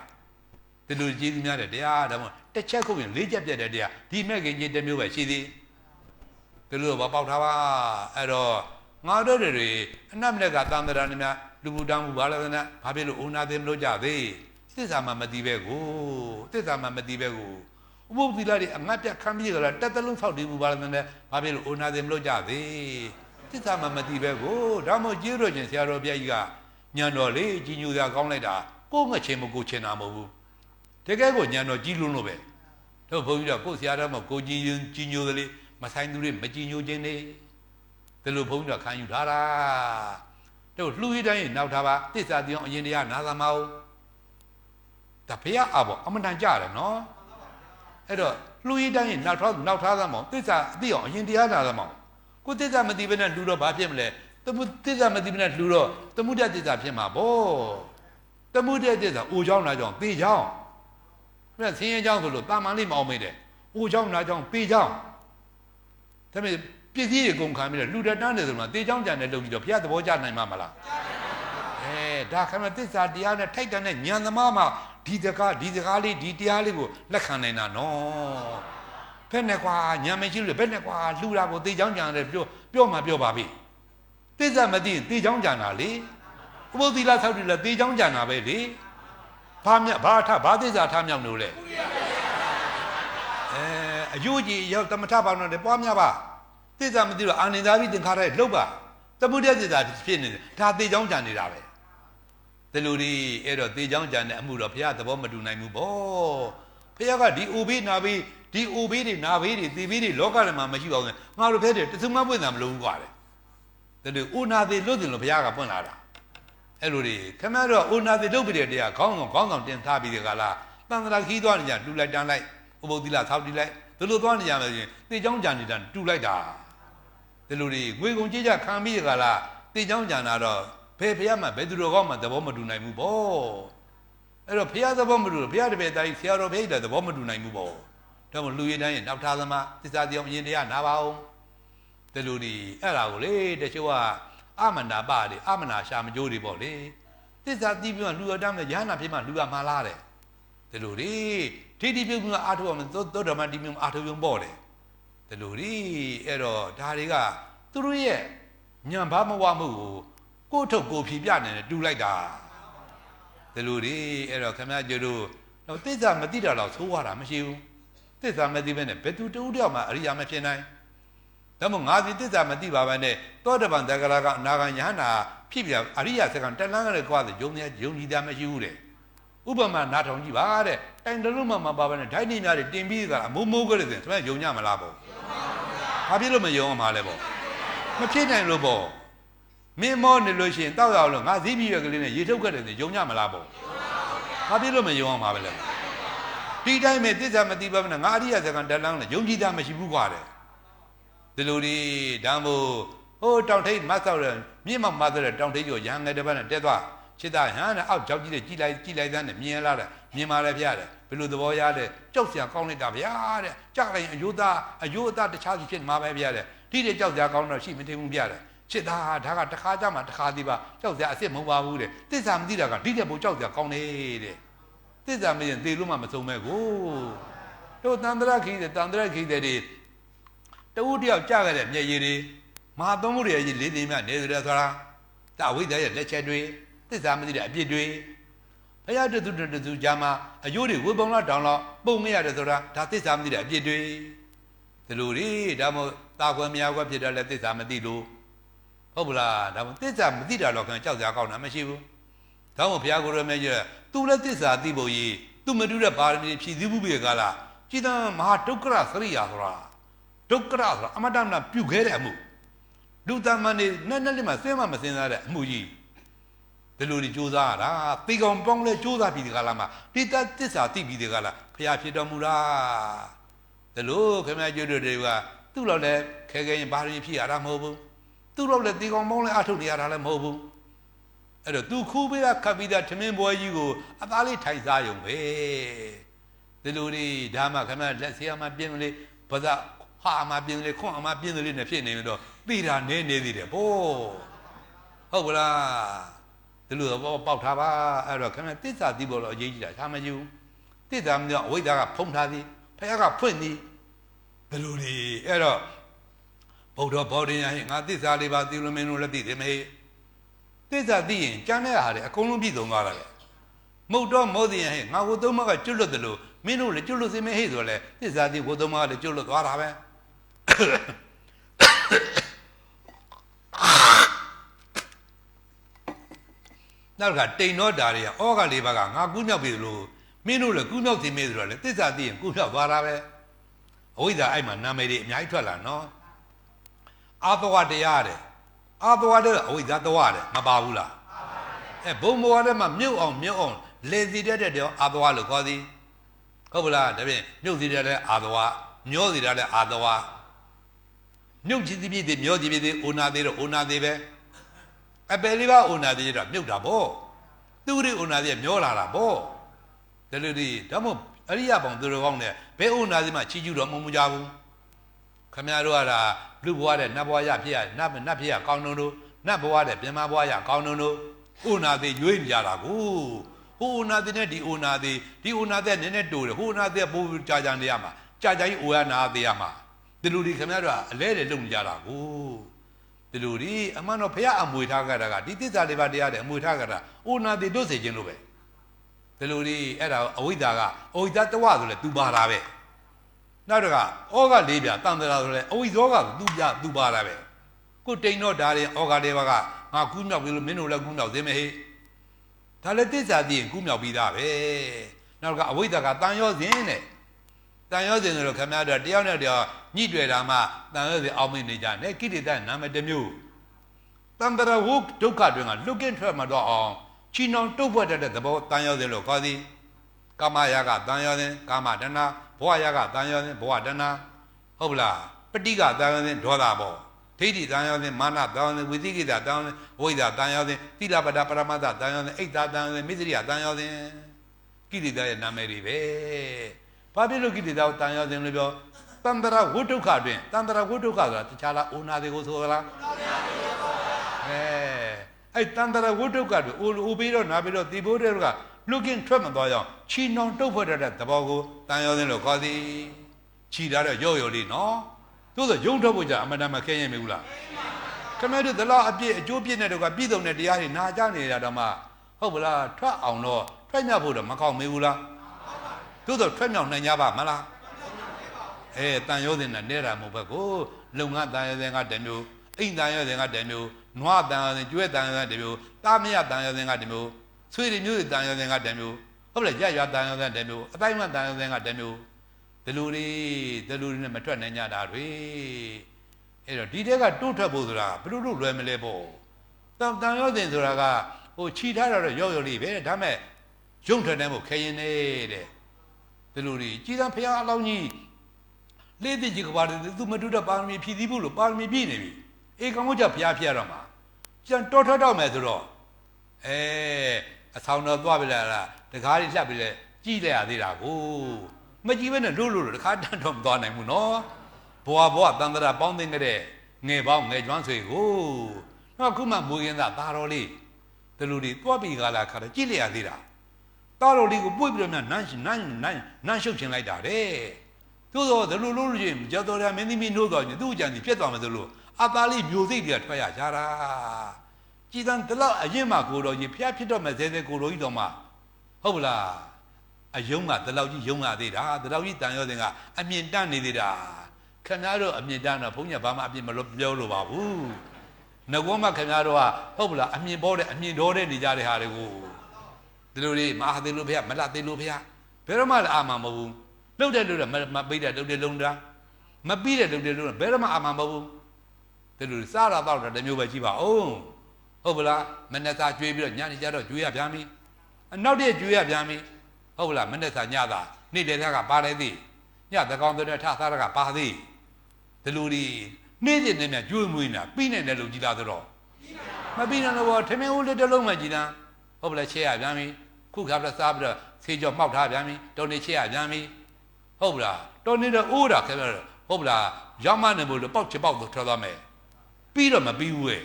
ဒီလိုကျေးဇူးများတဲ့တရားဒါမှတစ်ချက်ခုတ်ရင်၄ချက်ပြတ်တဲ့တရားဒီမဲ့ခင်ချင်းတစ်မျိုးပဲရှိသေးဒီလိုတော့ပေါက်ထားပါအဲ့တော့ငါတို့တွေအနတ်မလက်ကသံသရာနေများလူမှုတောင်းမှုဘာလဲနဲ့ဘာဖြစ်လို့အိုနာသိမလို့ကြသေးသစ္စာမှမသိပဲကိုသစ္စာမှမသိပဲကိုဥပုသ္တိလာတွေအငတ်ပြခံပြီးကြလားတက်တလုံးဆောက်တည်မှုဘာလဲနဲ့ဘာဖြစ်လို့အိုနာသိမလို့ကြသေးသစ္စာမှမသိပဲကိုဒါမှကျေးတော်ချင်းဆရာတော်ဘုရားကြီးကညံတော်လေးကြီးညိုစရာကောင်းလိုက်တာကိုငှက်ချင်းမကိုချင်တာမဟုတ်ဘူးတကယ်ကိုညံတော်ကြီးလွန်းလို့ပဲတို့ဘုန်းကြီးတို့ကိုဆရာတော်မကိုကြီးညိုသလေးမဆိုင်သူတွေမကြီးညိုခြင်းနေဒီလိုဘုန်းကြီးတို့ခံယူထားတာတို့လှူရတိုင်းနောက်ထားပါသစ္စာတရားအရင်တရားနာသမအောင်ဒါဘုရားအဘောအမှန်တန်ကြတယ်နော်အဲ့တော့လှူရတိုင်းနောက်ထားသမအောင်သစ္စာအသိအောင်အရင်တရားနာသမအောင်ကိုသစ္စာမသိဘဲနဲ့လှူတော့ဘာဖြစ်မလဲသစ္စာမသိဘဲနဲ့လှူတော့သမှုတ္တသစ္စာဖြစ်မှာပေါ့သမှုတ္တသစ္စာအိုချောင်းနာကြောင်းသေချောင်းအဲ့ဆင်းရဲကြောင်းဆိုလို့တာမန်လေးမအောင်မေးတယ်အိုချောင်းနာကြောင်းသေချောင်းဒါပေမဲ့ပစ္စည်းတွေကုန်ခံပြီးတော့လူတန်းတယ်ဆိုမှသေချောင်းကြံတယ်လုပ်ပြီးတော့ဘုရားသဘောကျနိုင်မှာမလားဒါခမသစ္စာတရားနဲ့ထိုက်တန်တဲ့ဉာဏ်သမားမှာဒီစကားလေးဒီတရားလေးကိုလက်ခံနိုင်တာနော်ဘယ်နဲ့ကွာဉာဏ်မရှိလို့ဘယ်နဲ့ကွာလှူတာကိုသေချောင်းကြံတယ်ပြောမှပြောပါပြီသစ္စာမသိရင်သေချောင်းကြံတာလေဥပုသ္တိလဆောက်တည်လဲသေချောင်းကြံတာပဲလေဘာသစ္စာထားမြောက်လို့လဲအယုကြီးရောက်သမထဘာဝနာတွေပွားများပါသစ္စာမသိတော့အာနိသာပြီးသင်္ခါရရဲ့လှုပ်ပါသမုဒယသစ္စာဖြစ်နေတယ်ဒါသေချောင်းကြံနေတာပဲဒီလိုဒီအဲ့တော့သေချောင်းကြံတဲ့အမှုတော့ဘုရားသဘောမတူနိုင်ဘူးဗောဘုရားကဒီအိုဘေးနာဘေးဒီအိုဘေးတွေနာဘေးတွေသေဘေးတွေလောကထဲမှာမရှိပါဘူးငါတို့ဖဲတယ်တသုမပွင့်တာမလို့ဘူးကွာတဲ့ဒါလို့ဥနာသေးလွတ်တယ်လို့ဘုရားကပွင့်လာတာအဲ့လိုတွေခမရတော့ဥနာသေးလွတ်ပြီးတဲ့တရားခေါင်းဆောင်တင်ထားပြီးတဲ့ကလာတန်တရာခီးသွားနေကြလူလိုက်တန်းလိုက်ဥပုသ္တိလဆောက်တည်လိုက်ဒီလိုသွားနေကြမယ်ဆိုရင်သေချောင်းကြံနေတာတူလိုက်တာဒီလိုတွေငွေကုန်ကြေးကြခံပြီးတဲ့ကလာသေချောင်းကြံတာတော့ဘယ်ဘုရားမှဘယ်သူတော်ကောင်းမှသဘောမတူနိုင်ဘူးဗောအဲ့တော့ဘုရားသဘောမတူဘုရားတပည့်သားကြီးဆရာတော်ဘုရားသဘောမတူနိုင်ဘူးဗောဒါမှလူရည်တိုင်းနောက်ထားသမားသစ္စာတရားအရင်တရားနာပါအောင်ဒီလိုတွေအဲ့ဒါကိုလေတချို့ကအမနာပါလေအမနာရှာမကြိုးတွေပေါ့လေသစ္စာတီးပြီးမှလူရတမ်းနဲ့ရဟနာဖြစ်မှလူရမှားလားတဲ့ဒီလိုတွေထိတိပြုတ်ပြီးအာထုအောင်သောဓမ္မတိမျိုးအာထုပြုံပေါ့တယ်ဒီလိုတွေအဲ့တော့ဒါတွေကသူတို့ရဲ့ညံဘာမဝမှုကိုထုတ်ကိုဖြီးပြနေတယ်တူလိုက်တာဒီလိုတွေအဲ့တော့ခမည်းကျတို့တော့သစ္စာမသိတာတော့သိုးရတာမရှိဘူးသစ္စာမသိဘဲနဲ့ဘယ်သူတူတယောက်မှအရိယာမဖြစ်နိုင်တ ဒါမှငါဒီသစ္စာမသိပါဘဲနဲ့သောတပန်တက္ကရာကအနာဂံယဟနာဖြစ်ပြအရိယစကံတက်လန်းကလေးကွာဆိုယုံကြည်တာမရှိဘူးတဲ့ဥပမာနားထောင်ကြည့်ပါတဲ့တိုင်တလုံးမှမပါဘဲနဲ့ဓာတ်နေများတွေတင်ပြီးတာအမိုးမိုးကလေးဆိုရင်ယုံကြမလားပေါ့ဘာဖြစ်လို့မယုံအောင်ပါလဲပေါ့မဖြစ်နိုင်လို့ပေါ့မင်းမောနေလို့ရှိရင်တောက်ရအောင်လို့ငါဈေးပြီးရကလေးနဲ့ရေထုတ်ခဲ့တယ်ဆိုယုံကြမလားပေါ့ဘာဖြစ်လို့မယုံအောင်ပါပဲလဲဒီတိုင်းပဲသစ္စာမသိပါဘူးနဲ့ငါအရိယစကံတက်လန်းနဲ့ယုံကြည်တာမရှိဘူးကွာတဲ့ဒီလိုဒီဒါမို့ဟိုတောင်ထိပ်မဆောက်ရမြင့်မမဆောက်ရတောင်ထိပ်ကျော်ရဟန်းငယ်တစ်ပတ်နဲ့တက်သွားချစ်သားဟန်းနဲ့အောက်ကြောက်ကြည့်တဲ့ကြည်လိုက်သားနဲ့မြင်လာတဲ့မြင်ပါလေဖျားတယ်ဘယ်လိုသဘောရတဲ့ကြောက်စရာကောင်းလိုက်တာဗျာတဲ့ကြောက်လိုက်အယိုးသားတခြားစီဖြစ်မှာပဲဗျာတဲ့ဒီတဲ့ကြောက်စရာကောင်းတော့ရှိမထင်ဘူးဗျာတဲ့ချစ်သားဒါကတခါကြမှာတခါသေးပါကြောက်စရာအစ်စ်မဟုတ်ပါဘူးတဲ့သစ္စာမသိတာကဒီတဲ့ဘို့ကြောက်စရာကောင်းနေတဲ့သစ္စာမရင်သေလို့မှမဆုံးမဲ့ကိုတို့တန်ត្រခိတဲ့တွေတဦးတယောက်ကြခဲ့တဲ့မျက်ရည်တွေမဟာသုံးမှုတွေကြီးလေးသိမ်းမြနေတယ်ဆိုတာဒါဝိဇ္ဇာရဲ့လက်ချက်တွေသစ္စာမသိတဲ့အပြစ်တွေဘုရားတသူကြာမှာအယိုးတွေဝေပုံလောက်တောင်လောက်ပုံမရတယ်ဆိုတာဒါသစ္စာမသိတဲ့အပြစ်တွေဒီလိုတွေဒါမှမဟုတ်တာခွဲမရခွဲဖြစ်တယ်လဲသစ္စာမသိလို့ဟုတ်ပလားဒါမှသစ္စာမသိတာတော့ခင်ကြောက်စရာကောင်းတာမရှိဘူးဒါမှဘုရားကိုယ်တော်မြတ်ကြီးသူလည်းသစ္စာသိဖို့ကြီးသူမတူတဲ့ပါရမီဖြည့်စည်းမှုပြေကလားကြည်တမ်းမဟာဒုက္ခရစရိယာဆိုတာဒုက္ခရဆိုတာအမတမနာပြုခဲ့တဲ့အမှုလူတမန်နေနဲ့လေးမှစဉ်းမစဉ်းစားတဲ့အမှုကြီးဒီလိုကြီးစူးစမ်းရတာသေကောင်ပေါင်းလဲစူးစမ်းပြီးဒီကလာမှာတိတသစ္စာသိပြီးဒီကလာဖျားဖြစ်တော်မူတာဒီလိုခင်ဗျားကျွတ်တွေကသူ့လောက်လဲခဲခဲရင်ဘာရင်းဖြစ်ရတာမဟုတ်ဘူးသူ့လောက်လဲသေကောင်ပေါင်းလဲအထုတ်နေရတာလည်းမဟုတ်ဘူးအဲ့တော့သူခူးပေးတာခပ်ပြီးတာထမင်းပွဲကြီးကိုအသားလေးထိုင်စားရုံပဲဒီလိုတွေဒါမှခင်ဗျားလက်ဆေးအမှပြင်းလေပါဇဟာအမှပြင်းလေခွန့်အမှပြင်းလေနဲ့ဖြစ်နေတော့သိတာနေသေးတယ်ဘောဟုတ်ကလားဒီလိုတော့ပေါက်ထားပါအဲ့တော့ခင်ဗျသစ္စာသိဖို့တော့အရေးကြီးတာရှားမယူသစ္စာမသိတော့အဝိဇ္ဇာကဖုံးထားသည်ဖခင်ကဖွင့်သည်ဒီလိုတွေအဲ့တော့ဘုရားဘောဓိညာဟင်ငါသစ္စာလေးပါသိလို့မင်းတို့လည်းသိတယ်မေသစ္စာသိရင်ကျန်တဲ့ဟာတွေအကုန်လုံးပြည့်စုံသွားတာလေမဟုတ်တော့မောသိရင်ဟင်ငါဟိုသုံးမကကျွတ်လွတ်တယ်လို့မင်းတို့လည်းကျွတ်လွတ်စေမေဟိဆိုလဲသစ္စာသိဟိုသုံးမကလည်းကျွတ်လွတ်သွားတာပဲနောက်ကတိန်တော့ဓာတွေကဩဃလေးပါးကငါကူးမြောက်ပြီလို့မင်းတို့လည်းကူးမြောက်သိမေးဆိုတော့လေသစ္စာသိရင်ကူးမြောက်သွားတာပဲအဝိဇ္ဇာအဲ့မှာနာမည်တွေအများကြီးထွက်လာနော်အာသဝတရားတဲ့အာသဝတဲ့အဝိဇ္ဇာသွားတယ်မပါဘူးလားဘုံဘဝထဲမှာမြုပ်အောင်လေစီတတ်တဲ့တောင်အာသဝလို့ခေါ်သည်ဟုတ်ပလားဒါဖြင့်မြုပ်စီတတ်တဲ့အာသဝမျောစီတတ်တဲ့အာသဝမြုပ်ချစ်သည်မျောသည်အိုနာသေးတော့အိုနာသေးပဲအပယ်လေးပါအိုနာသေးတော့မြုပ်တာပေါ့သူရိအိုနာသေးမျောလာတာပေါ့ဒါလို့ဒီဒါမို့အရိယပေါင်းသူတော်ကောင်းနဲ့ဘယ်အိုနာသေးမှချီးကျူးတော့မမှုကြဘူးခမရတို့ကဒါလူဘဝတဲ့နတ်ဘဝရဖြစ်ရနတ်ဖြစ်ရကောင်းတို့နတ်ဘဝတဲ့ပြင်မဘဝရကောင်းတို့အိုနာသေးရွေးနေကြတာကိုဟိုအိုနာသေးနဲ့ဒီအိုနာသေးနည်းနည်းတိုးတယ်ဟိုအိုနာသေးပိုးကြာနေရမှာကြာကြီးအိုရနာသေးရမှာဒီလူဒီခမရတို့ကအလဲတယ်လုံနေကြတာကိုဒီလိုဒီအမှန်တော့ဘုရားအမွေထားကြတာကဒီသစ္စာလေးပါးတရားတဲ့အမွေထားကြတာအိုနာတိတို့စေခြင်းလို့ပဲဒီလိုဒီအဲ့ဒါအဝိဇ္ဇာကအဝိဇ္ဇာတဝဆိုလဲသူပါတာပဲနောက်တကဩဃလေးပြတန်တရာဆိုလဲအဝိဇ္ဇောကသူပါတာပဲကိုတိန်တော့ဓာရင်ဩဃလေးပါးကငါကူးမြောက်ပြီလို့မင်းတို့လည်းကူးမြောက်သေးမဟေ့ဒါလည်းသစ္စာသိရင်ကူးမြောက်ပြီးသားပဲနောက်တကအဝိဇ္ဇာကတန်ရောစဉ်နဲ့တန်ရောစဉ်ဆိုတော့ခမရတော့တယောက်နဲ့တယောက်ညှိတွေ့တာမှတန်ရောစဉ်အောင်မင်းနေကြနဲ့ကိဋ္တနာမတစ်မျိုးတန်တရာဝုဒုက္ခတွင်ကလွတ်ကင်းထွက်မှာတော့အောင်ချီနှောင်တုတ်ပွက်တဲ့သဘောတန်ရောစဉ်လို့ခေါ်သည်ကာမရာဂတန်ရောစဉ်ကာမတဏဘဝရာဂတန်ရောစဉ်ဘဝတဏဟုတ်ပလားပဋိကတန်ရောစဉ်ဒေါသပေါ့ဒိဋ္ဌိတန်ရောစဉ်မာနတန်ရောစဉ်ဝိသိကိတတန်ရောစဉ်ဝိဇ္ဇာတန်ရောစဉ်သီလပဒပရမတ္တတန်ရောစဉ်အိတ်တာတန်ရောစဉ်မိစ္ဆရိယတန်ရောစဉ်ကိဋ္တရဲ့နာမည်တွေပဲဘာဖြစ်လို့ကိဋ္တကိုတန်ရောစဉ်လို့ပြောတန္တရာဝုဒုက္ခတွင်တန္တရာဝုဒုက္ခဆိုတာတခြားလားအိုနာတွေကိုဆိုသလားအဲ့တန္တရာဝုဒုက္ခတွင်အိုပြီးတော့နာပြီးတော့ဒီဘိုးတွေကလွတ်ကင်းထွက်မသွားအောင်ချီနှောင်တုတ်ဖွဲ့တဲ့သဘောကိုတန်ရောစဉ်လို့ခေါ်သည်ချီတာတော့ရော့လေးနော်သို့သောယုံထုတ်ဖို့ကြအမှန်တမ်းမခဲရင်မဘူးလားခမဲတို့သလားအပြည့်အကျိုးပြည့်တဲ့တော့ကပြည့်စုံတဲ့တရားတွေနာကြနေတာတော့မှဟုတ်ပလားထွက်အောင်တော့ထွက်မြောက်ဖို့တော့မကောင်းမေးဘူးလားသို့သောထွက်မြောက်နိုင်ကြပါမလားတန်ရောစဉ်နဲ့နေတာမဟုတ်ဘက်ကို လုံငါတန်ရစဉ်ကတမျိုးအိမ်တန်ရစဉ်ကတမျိုးနွားတန်ရစဉ်ကျွဲတန်ရစဉ်တမျိုးတာမရတန်ရစဉ်ကတမျိုးဆွေတွေမျိုးတွေတန်ရစဉ်ကတမျိုးဟုတ်လားရတန်ရစဉ်တမျိုးအတိုင်းမတန်ရစဉ်ကတမျိုးဒီလိုတွေနဲ့မထွက်နိုင်ကြတာတွေအဲ့တော့ဒီတဲကတိုးထွက်ဖို့ဆိုတာဘယ်လိုလွယ်မလဲပေါ့တန်ရစဉ်ဆိုတာကဟိုခြိထားတော့ရော့လေးပဲဒါမဲ့ရုံထွက်တယ်မို့ခဲရင်နေတဲ့ဒီလိုတွေကြည်သံဖျားအလောင်းကြီးလေးတိကြီးကပါသူမတူတော့ပါရမီဖြည့်သီးဖို့လို့ပါရမီပြည့်နေပြီအေကောင်ကဖျားဖျားတော့မှာကျန်တော်ထွက်တော့မယ်ဆိုတော့အဆောင်တော်သွားပြီလားတကားလေးလှပ်ပြီလေကြည့်လိုက်ရသေးတာကိုမကြည့်ဘဲနဲ့လို့တခါတန်းတော့မသွားနိုင်ဘူးနော်ဘွာတန်တရာပေါင်းသိငတဲ့ငယ်ပေါင်းငယ်ကျွမ်းဆွေကိုတော့ခုမှမူရင်းသားသားတော်လေးဒီလိုတွေသွားပြီကလာခါတော့ကြည့်လိုက်ရသေးတာသားတော်လေးကိုပွေ့ပြီးတော့နန်းရှုပ်ချင်လိုက်တာတဲ့သို့တော့ဒီလိုလို့ချင်းကြောက်တော်ရမင်းသမီးနှိုးတော်ချင်းသူ့အကြံစီပြတ်သွားမယ်ဆိုလို့အသားလေးမျိုးစိတ်တွေကထွက်ရကြတာကြည်တန်းဒီလောက်အရင်မှကိုတော်ကြီးဖျားဖြစ်တော့မယ်သေးကိုတော်ကြီးတော်မှဟုတ်လားအယုံကဒီလောက်ကြီးယုံရသေးတာဒီလောက်ကြီးတန်ရောစင်ကအမြင်တန့်နေသေးတာခင်ဗျားတို့အမြင်တန့်တော့ဘုန်းကြီးဘာမှအပြစ်မလို့ပြောလို့ပါဘူးငကောမှခင်ဗျားတို့ကဟုတ်လားအမြင်ပေါ်တဲ့အမြင်တော်တဲ့နေကြတဲ့ဟာတွေကိုဒီလိုလေးမအားသေးလို့ဖေမလှသေးလို့ဖေဘယ်တော့မှအာမမဟုတ်ဘူးလှုပ်တဲ့လှုပ်တဲ့မပိတဲ့လှုပ်တဲ့လုံးတာမပြီးတဲ့လှုပ်တဲ့လုံးဘယ်တော့မှအာမမဟုတ်ဘူးဒီလိုစားတာတော့တမျိုးပဲကြည့်ပါဦးဟုတ်ပလားမနေ့စာကျွေးပြီးတော့ညနေကျတော့ကျွေးရပြန်ပြီနောက်တည့်ကျွေးရပြန်ပြီဟုတ်လားမနေ့စာညတာနေ့တည်းကပါလိုက်သေးညသကောင်တဲ့ထစားကပါသေးဒီလိုဒီနေ့တည်းနဲ့ကျွေးမွေးနေတာပြီးနေတယ်လို့ကြည်လာဆိုတော့မပြီးနေတော့ထမင်းဦးလေးတစ်လုံးမှကြည်လားဟုတ်ပလားချဲရပြန်ပြီခုခါပြစားပြီးတော့ဆေးကြောမှောက်ထားပြန်ပြီတော်နေချဲရပြန်ပြီဟုတ်ပလားတော်နေတော့အိုးတာခဲပြောဟုတ်ပလားရောက်မနေဘူးလို့ပေါက်ချပေါက်တော့ထွက်သွားမယ်ပြီးတော့မပြီးဘူးရဲ့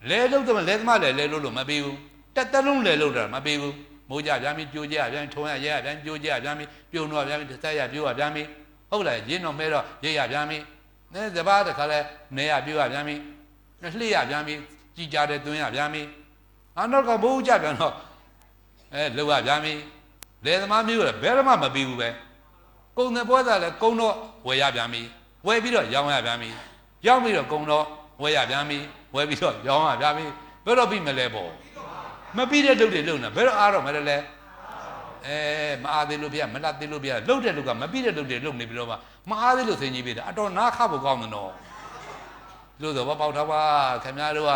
လဲလို့တော့လဲသမားလဲလို့မပြီးဘူးတက်လုံးလဲလို့တော့မပြီးဘူးမိုးကြပြန်ပြီပြိုကြပြန်ထုံရရဲပြန်ပြိုကြပြန်ပြီပြုံတော့ပြန်ပြီတက်ရပြိုရပြန်ပြီဟုတ်လားရင်းတော့မဲတော့ရဲရပြန်ပြီနဲစပါးတခါလဲနေရပြိုရပြန်ပြီလှည့်ရပြန်ပြီကြည်ကြတယ်သွင်းရပြန်ပြီနောက်ကဘိုးကြပြန်တော့လောက်ရပြန်ပြီလဲသမားမျိုးဘယ်တော့မှမပြီးဘူးပဲကုံတဲ့ပွဲသားလဲကုံတော့ဝယ်ရပြန်ပြီဝယ်ပြီးတော့ရောင်းရပြန်ပြီရောင်းပြီးတော့ကုံတော့ဝယ်ရပြန်ပြီဝယ်ပြီးတော့ရောင်းရပြန်ပြီဘယ်တော့ပြီးမလဲပေါ့မပြီးတဲ့လုပ်တွေလုပ်နေဘယ်တော့အားတော့မလဲမအားသေးလို့ပြမလှသေးလို့ပြလှုပ်တဲ့လူကမပြီးတဲ့လုပ်တွေလုပ်နေပြီးတော့မအားသေးလို့ဆင်ကြီးပြတာအတော်နားခဖို့ကောင်းတယ်နော်လို့ဆိုပေါက်ထားပါခင်ဗျားတို့က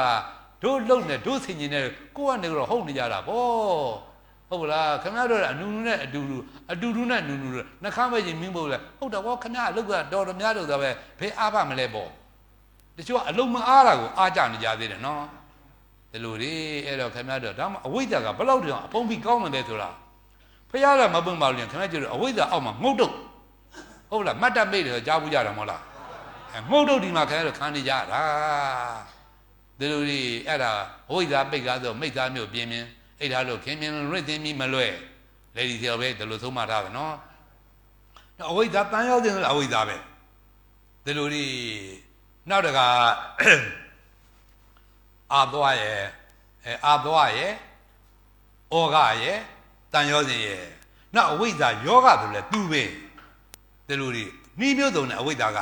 တို့လှုပ်နေတို့ဆင်ကြီးနေကိုကနေတော့ဟုတ်နေကြတာပေါ့ဟုတ်လားခင်ဗျားတို့ကအနူနူနဲ့အတူတူနဲ့နူနူနှခမ်းပဲရင်မင်းဖို့လဲဟုတ်တော့ဘောခင်ဗျားအလုပ်ကတော်တော်များလို့ဆိုပဲဖေးအားပါမလဲပေါ့တချို့ကအလုံးမအားတာကိုအားကြနေကြသေးတယ်နော်ဒီလိုတွေအဲ့တော့ခင်ဗျားတို့ဒါမှအဝိဇ္ဇာကဘယ်လောက်တောင်အဖုံးပြီးကောင်းတယ်လဲဆိုတာဖះရမပွင့်ပါလို့ခင်ဗျားတို့အဝိဇ္ဇာအောက်မှာငုတ်တုတ်ဟုတ်လားမတ်တမိတ်တယ်ကြားဘူးကြတာမဟုတ်လားငုတ်တုတ်ဒီမှာခင်ဗျားတို့ခံနေကြတာဒီလိုတွေအဲ့ဒါအဝိဇ္ဇာပိတ်ကားဆိုမိတ်သားမျိုးပြင်းအဲ့ဒါလို့ခင်မြင်လွတ်သိပြီးမလွဲလေဒီစီတော့ပဲဒီလိုသုံးမှထားတယ်နော်အဝိဇ္ဇာတန်ရောက်တယ်အဝိဇ္ဇာပဲဒီလိုတွေနောက်တကအာသွားရဲ့ဩဃရဲ့တန်ရောစဉ်ရဲ့နောက်အဝိဇ္ဇာယောဂဆိုလဲသူပဲဒီလိုတွေနှီးမျိုးစုံနဲ့အဝိဇ္ဇာက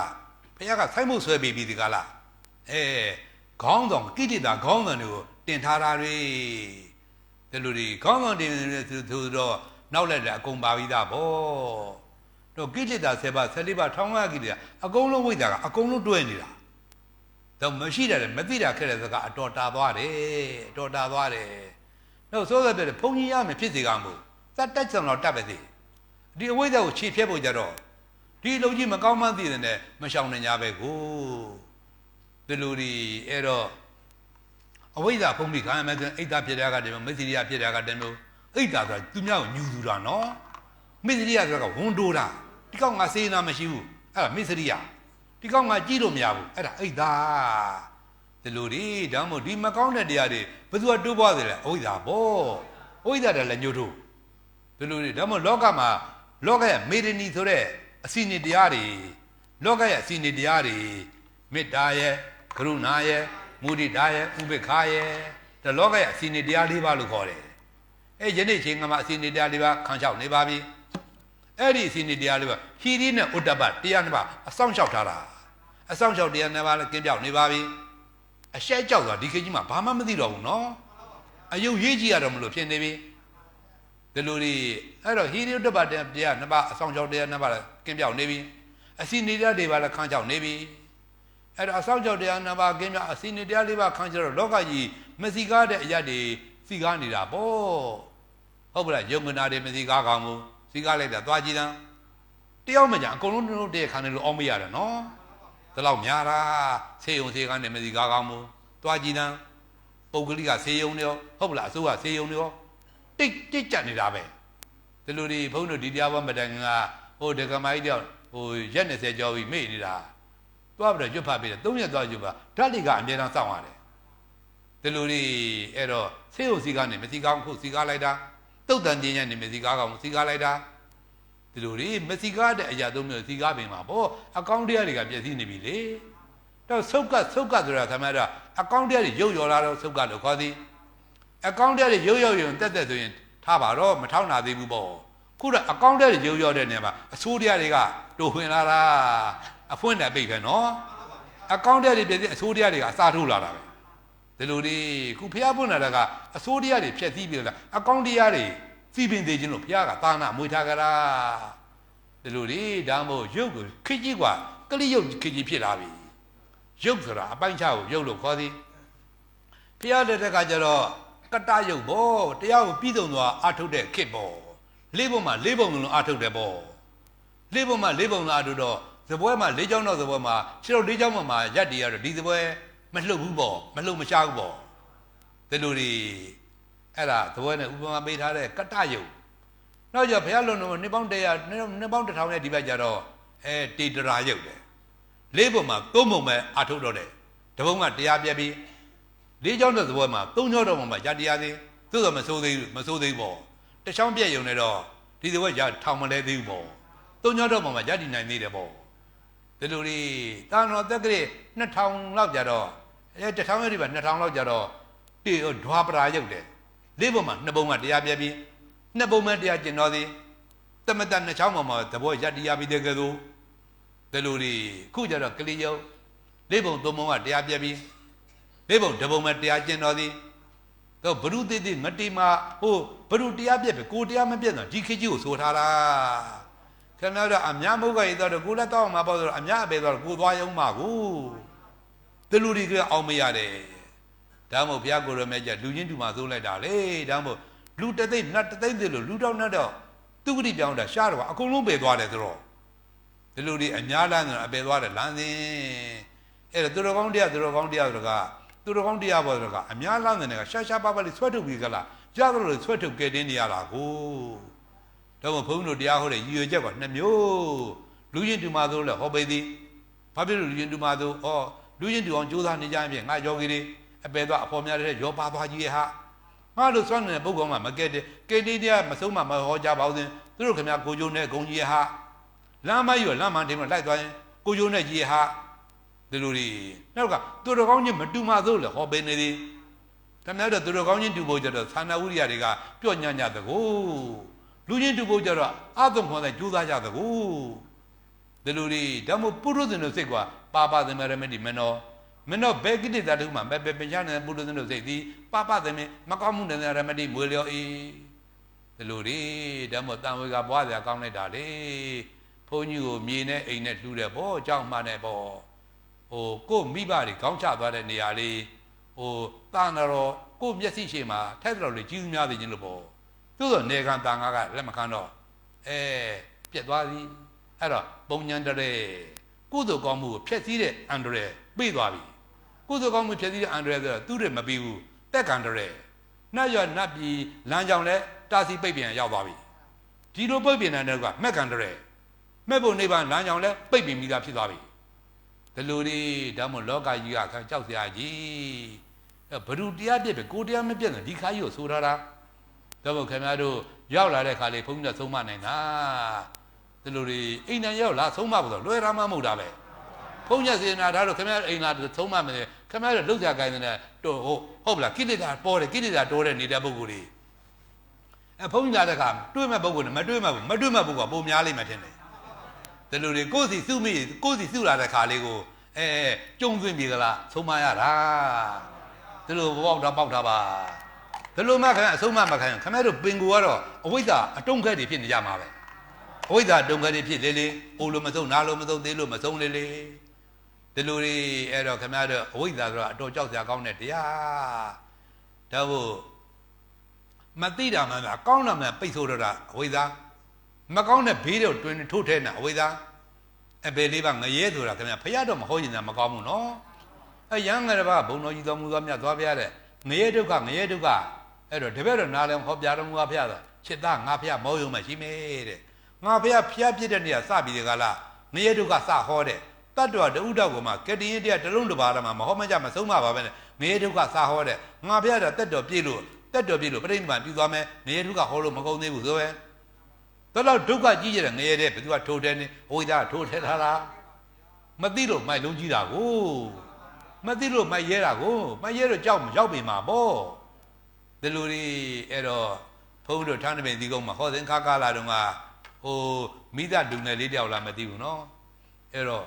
ဘုရားကဆိုင်းမှုဆွဲပြီးဒီကလားခေါင်းဆောင်ကိဋ္တာခေါင်းဆောင်တွေကိုတင်ထားတာတွေဒီလိုတွေခေါင်းဆောင်တင်ဆိုတော့နောက်လိုက်တယ်အကုန်ပါပြီးသားဗောတော့ကိဋ္တာ7ပါး14ပါးထောင်းရကိဋ္တာအကုန်လုံးဝိဇ္ဇာကအကုန်လုံးတွဲနေတာတော့မရှိတယ်မသိတာခဲ့တဲ့စကားအတော်တာသွားတယ်တော့စိုးစပ်တယ်ဘုန်းကြီးရမယ်ဖြစ်စေကမို့သတ်တက်ဆောင်တော့တတ်ပဲစီဒီအဝိဇ္ဇာကိုခြေဖြတ်ဖို့ကြတော့ဒီလုံကြီးမကောင်းမှန်းသိတယ်နဲ့မရှောင်နေကြပဲကိုဒီလိုဒီအဲ့တော့အဝိဇ္ဇာဖုံးပြီးခံရမယ်ဆိုရင်အိတ်သားဖြစ်တဲ့ကတည်းကမစ္စရိယဖြစ်တဲ့ကတည်းကအိတ်သားဆိုတာသူများကိုညူသူတာနော်မစ္စရိယဆိုတာကဝန်တိုးတာဒီကောင်ငါစေနာမရှိဘူးအဲ့ဒါမစ္စရိယဒီကောင်ငါကြည့်လို့မရဘူးအဲ့ဒါအိတ်သားဒီလိုဒီဒါမှမဟုတ်ဒီမကောင်းတဲ့တရားတွေဘယ်သူကတိုးပွားတယ်လဲအဝိဇ္ဇာပေါ့အဝိဇ္ဇာတယ်လည်းညှို့ထုတ်ဒီလိုဒီဒါမှမဟုတ်လောကမှာလောကရဲ့မေရဏီဆိုတဲ့အစီနေတရားတွေလောကရဲ့အစီနေတရားတွေမေတ္တာရဲ့ကရုဏာရဲ့မုဒိတာရဲ့ဥပေက္ခရဲ့ဒါလောကရဲ့အစီနေတရား၄ပါးလို့ခေါ်တယ်ယနေ့ချိန်ကမှအစီနေတရား၄ပါးခံလျှောက်နေပါပြီအဲ့ဒီအစီနေတရား၄ပါးဟီရိနဲ့ဥတ္တပတရား2ပါးအဆောင်လျှောက်ထားတာ အဆောင်လျှောက်တရားနှစ်ပါးလည်းကင်းပြောက်နေပါပြီအရှက်ကြောက်ဆိုတာဒီခေတ်ကြီးမှာဘာမှမသိတော့ဘူးနော်အယုတ်ရေးကြည့်ရတော့မလို့ဖြစ်နေပြီဒီလိုတွေအဲ့တော့ဟိရိယတ္တပတရားနှစ်ပါးအဆောင်လျှောက်တရားနှစ်ပါးလည်းကင်းပြောက်နေပြီအစီနေတရားတွေပါလည်းခန်းချောက်နေပြီအဲ့တော့အဆောင်လျှောက်တရားနှစ်ပါးကင်းပြောက်အစီနေတရားလေးပါခန်းချောက်တော့လောကကြီးမစီကားတဲ့အရာတွေစီကားနေတာပေါ့ဟုတ်ပလားယုံနာတွေမစီကားကောင်းဘူးစီကားလိုက်တာသွားကြည့်တာတယောက်မှကြအကုန်လုံးတို့တည်းခါနေလို့အောင်းမရတယ်နော်ဒါတော့များတာဆေးရုံဆေးကန်းနဲ့မစီကားကောင်းဘူးသွားကြည့်တာပုဂ္ဂလိကဆေးရုံတွေရောဟုတ်ပလားအစိုးရဆေးရုံတွေရောတိတ်ကြနေတာပဲဒီလိုတွေဘုန်းတို့ဒီတရားဘောမတိုင်ကဟိုဒကမိုင်းတယောက်ဟိုရက်20ကျော်ပြီမေ့နေတာသွားပြီးတော့ရွတ်ဖတ်ပြီးတော့3ရက်သွားရွတ်ပါဓာတ်တွေကအမြဲတမ်းစောင့်ရတယ်ဒီလိုတွေအဲ့တော့ဆေးရုံစီကားနဲ့မစီကားခုစီကားလိုက်တာတုတ်တန်တင်းရဲ့နေမစီကားကောင်စီကားလိုက်တာဒီလိုတွေမစီကားတဲ့အရာသုံးမျိုးစီကားပင်မှာပေါ့အကောင့်တရားတွေကပြည့်စည်နေပြီလေတော့ဆုတ်ကဆိုတာခမရအကောင့်တရားတွေရုပ်ရော်လာတော့ဆုတ်ကလို့ခေါ်သည်အကောင့်တရားတွေရုပ်ရော်ရုံတက်ဆိုရင်ထားပါတော့မထောက်နာသေးဘူးပေါ့ခုတော့အကောင့်တရားတွေရုပ်ရော်တဲ့နေရာမှာအဆိုးတရားတွေကတိုးဝင်လာတာအဖွင့်တယ်ပိတ်ပဲနော်အကောင့်တရားတွေပြည့်စည်အဆိုးတရားတွေကအစားထိုးလာတာပဲဒီလိုတွေခုဖျားပွင့်လာတာကအစိုးတရားတွေဖြည့်ဆည်းပြီးတော့အကောင့်တရားတွေစီပင်သေးခြင်းလို့ဖျားကသာနာမွေထားကြတာဒီလိုတွေဒါမို့ရုပ်ကိုခကြီးกว่าကလိရုပ်ခကြီးဖြစ်လာပြီရုပ်ဆိုတာအပိုင်းခြားကိုရုပ်လို့ခေါ်သည်ဖျားတဲ့ကကြတော့ကတရုပ်ပေါ့တရားကိုပြီးဆုံးသွားအထုတ်တဲ့ခေတ်ပေါ့လေးပုံမှာလေးပုံလုံးအထုတ်တယ်ပေါ့လေးပုံမှာလေးပုံလုံးအထုတ်တော့ဇပွဲမှာလေးချောင်းတော့ဇပွဲမှာခြေတော်လေးချောင်းမှာရက်တည်ရတော့ဒီဇပွဲမလှုပ်ဘူးပေါ့မလှုပ်မရှားဘူးပေါ့ဒီလိုတွေအဲ့ဒါသဘောနဲ့ဥပမာပေးထားတဲ့ကတ္တယုတ်နောက်ကျဘုရားလုံးတော်နှစ်ပေါင်း100နှစ်ပေါင်း1000နဲ့ဒီဘက်ကျတော့တေတရာယုတ်တယ်လေးပုံမှာသုံးပုံပဲအထုတ်တော့တယ်တပုံကတရားပြက်ပြီးလေးချောင်းတဲ့သဘောမှာသုံးချောင်းတော့မှာရတရားသေးသို့တော့မစိုးသေးဘူးပေါ့တချောင်းပြက်ယုံနေတော့ဒီသဘောရထောင်မလဲသေးဘူးပေါ့သုံးချောင်းတော့မှာရတည်နိုင်သေးတယ်ပေါ့ဒီလိုတွေတာတော်တက်ကလေး2000လောက်ကြတော့1000ရည်ပါ2000လောက်ကြတော့တေဒွာပရာရုပ်တယ်လေးပုံမှာနှစ်ပုံကတရားပြပြီးနှစ်ပုံမှတရားကျင်တော်သည်တမတနှစ်ချောင်းပေါ်မှာသဘောရတရားပြီးတဲ့ကဲသို့ဒီလိုတွေခုကြတော့ကလေးရုပ်လေးပုံသုံးပုံကတရားပြပြီးလေးပုံတစ်ပုံမှတရားကျင်တော်သည်တော့ဘ ᱹ တိတိငတိမှာဟိုဘ ᱹ တရားပြပဲကိုတရားမပြတော့ဒီခေကြီးကိုဆိုထားတာခင်ဗျားတို့အများမဟုတ်ကြရတော့ကိုလည်းတောင်းမှာပေါ့ဆိုတော့အများအပဲတော့ကိုသွားရုံမှာကိုဒီလူတွေကအောင်မရတယ်ဒါမို့ဘုရားကိုရမဲကြလူချင်းတူမှာသိုးလိုက်တာလေဒါမို့လူတသိမ့်နတ်တသိမ့်တယ်လို့လူတော့နတ်တော့သူဂတိပြောင်းတာရှားတော့အကုန်လုံးပယ်သွားတယ်ဆိုတော့ဒီလူတွေအများလမ်းဆိုတော့အပယ်သွားတယ်လမ်းစဉ်အဲ့ဒါသူတော်ကောင်းတရားဆိုတော့ကသူတော်ကောင်းတရားပေါ်ဆိုတော့ကအများလမ်းတဲ့ကရှားပါလေးဆွဲထုတ်ပြီးကလားကြားသလိုဆွဲထုတ်ကဲတင်းနေရတာကိုတော့ဘုန်းကြီးတို့တရားဟောတဲ့ရည်ရွယ်ချက်က2မျိုးလူချင်းတူမှာသို့လဲဟောပေသည်ဘာဖြစ်လို့လူချင်းတူမှာသို့လူချင်းတူအောင်ကြိုးစားနေကြရင်ဖြင့်ငါယောဂီတွေအပယ်သွားအဖော်များတဲ့ရောပါသွားကြီးရဲ့ဟာငါတို့စွန့်နေတဲ့ပုဂ္ဂိုလ်မှမကဲတဲ့ကေတီတရားမဆုံးမမဟောကြပါဘူးသူတို့ခင်ဗျာကိုကျိုးနဲ့ဂုံကြီးရဲ့ဟာလမ်းမကြီးရောလမ်းမတင်မလိုက်သွားရင်ကိုကျိုးနဲ့ကြီးရဲ့ဟာဒီလိုတွေနောက်ကသူတော်ကောင်းချင်းမတူမှသို့လဲဟောပေးနေသည်ခင်ဗျားတို့သူတော်ကောင်းချင်းတူဖို့ကြတော့သာနာဝိရိယတွေကပြော့ညံ့ကြသကိုလူချင်းတူဖို့ကြတော့အသုံးခေါ်တဲ့ကြိုးစားကြသကိုဒီလိုတွေဒါမို့ပုရုဇဉ်တို့စိတ်ကပါသမရမတိမနောဘယ်ကိတ္တတုမှပဲပညာနဲ့ပုရုဇဉ်တို့စိတ်သည်ပသမင်မကောင်းမှုနဲ့ရမတိမွေလျောဤဒီလိုတွေဒါမို့တန်ဝေကပွားစရာကောင်းလိုက်တာလေဘုန်းကြီးကိုမြေနဲ့အိမ်နဲ့လှူတယ်ပေါ့ကြောက်မှနဲ့ပေါ့ဟိုကို့မိဘတွေခေါင်းချသွားတဲ့နေရာလေးဟိုတာနာတော်ကို့မျက်စိရှိမှာထိုက်တော်လေးကြီးများသိခြင်းလို့ပေါ့သို့သောနေခံတန်ခါကလက်မခံတော့ပြက်သွားပြီအဲ့တော့ပုံညာတရေကုသိုလ်ကောင်းမှုကိုဖျက်ဆီးတဲ့အန္တရာယ်ပြေးသွားပြီကုသိုလ်ကောင်းမှုဖျက်ဆီးတဲ့အန္တရာယ်ဆိုတော့သူတွေမပြီးဘူးတက်ကံတရေနတ်ရနတ်ပြည်လမ်းကြောင်းလဲတာစီပိတ်ပြန်ရောက်သွားပြီဒီလိုပိတ်ပြန်တဲ့ကမက်ကံတရေမဲ့ဖို့နိဗ္ဗာန်လမ်းကြောင်းလဲပိတ်ပြန်ပြီးသားဖြစ်သွားပြီဒီလိုတွေဒါမှမဟုတ်လောကကြီးကခံကြောက်စရာကြီးဘ ᱹ တရားပြည့်ပဲကိုတရားမပြည့်တော့ဒီခါကြီးကိုဆိုထားတာတော့ခင်ဗျားတို့ရောက်လာတဲ့ခါလေးဘုန်းကြီးတို့ဆုံးမနိုင်တာဒီလိုတွေအိမ်နဲ့ရောက်လာဆုံးမဖို့တော့လွယ်တာမှမဟုတ်တာပဲဘုန်းကြီးစေနာထားတော့ခင်ဗျားတို့အိမ်လာဆုံးမမယ်ခင်ဗျားတို့လှုပ်ရှားကိုင်းတဲ့တော့ဟုတ်လားကိလေသာပေါ်တယ်ကိလေသာတိုးတဲ့နေတဲ့ပုဂ္ဂိုလ်တွေဘုန်းကြီးလာတဲ့ခါတွေးမဲ့ပုဂ္ဂိုလ်နဲ့မတွေးမဲ့ဘူးမတွေးမဲ့ပုဂ္ဂိုလ်ကပုံများလိမ့်မယ်ထင်တယ်ဒီလိုတွေကိုယ်စီစုမိကိုယ်စီစုလာတဲ့ခါလေးကို ကျုံသွင်းပြီကလားဆုံးမရတာဒီလိုပေါက်တာပါဒီလိုမှခင်ဗျအဆုံးမမခံခင်ဗျတို့ပင်ကိုကတော့အဝိဇ္ဇာအတုံးခက်တွေဖြစ်နေကြမှာပဲအဝိဇ္ဇာတုံးခက်တွေဖြစ်လေအိုလိုမဆုံးနာလိုမဆုံးသေးလို့မဆုံးလေဒီလိုတွေအဲ့တော့ခင်ဗျတို့အဝိဇ္ဇာဆိုတာအတော်ကြောက်စရာကောင်းတဲ့တရားဒါဖို့မသိတာမှများကောင်းတာမှပိတ်ဆို့တော့တာအဝိဇ္ဇာမကောင်းတဲ့ဘေးတော့တွင်ထိုးထဲနေအဝိဇ္ဇာအပေလေးပါငရဲဆိုတာခင်ဗျဖရတော့မဟောရင်လည်းမကောင်းဘူးနော်ရဟန်းငယ်တစ်ပါးဘုံတော်ကြီးတော်မူသောမြတ်သွားပြရတဲ့ငရဲဒုက္ခအဲ့တော့တပည့်တော်နားလည်းဟောပြတော်မူပါဖရဆိုချစ်သားငါဖရမောယုံမှရှိမေတဲ့ငါဖရပြစ်တဲ့နေရာစပြီးဒီကလာငရဲဒုက္ခစဟောတဲ့တတ္တဝတဥဒ္ဒကိုမှကတိရင်တရားတလုံးတစ်ပါးတော့မှမဟောမကြမဆုံးမပါပဲနဲ့ငရဲဒုက္ခစဟောတဲ့ငါဖရတော့တက်တော်ပြည့်လို့ပြိဋိနိဗ္ဗာန်ပြုသွားမယ်ငရဲဒုက္ခဟောလို့မကုန်သေးဘူးဆိုပဲတော်တော့ဒုက္ခကြီးရတဲ့ငရဲတဲ့ဘယ်သူကထိုးတယ်နေဝိဒါထိုးထဲထားတာမသိလို့မိုက်လုံးကြီးတာကိုမသိလို့မိုက်ရဲတာကိုမိုက်ရဲတော့ကြောက်ရောက်ပြီမှာပေါ့ဒီလိုကြီးအဲ့တော့ဘုန်းတို့ထန်းတပင်ဒီကုန်းမှာဟောသင်္ခါကာလာတုန်းကမိသားလူငယ်လေးတယောက်လာမသိဘူးနော်အဲ့တော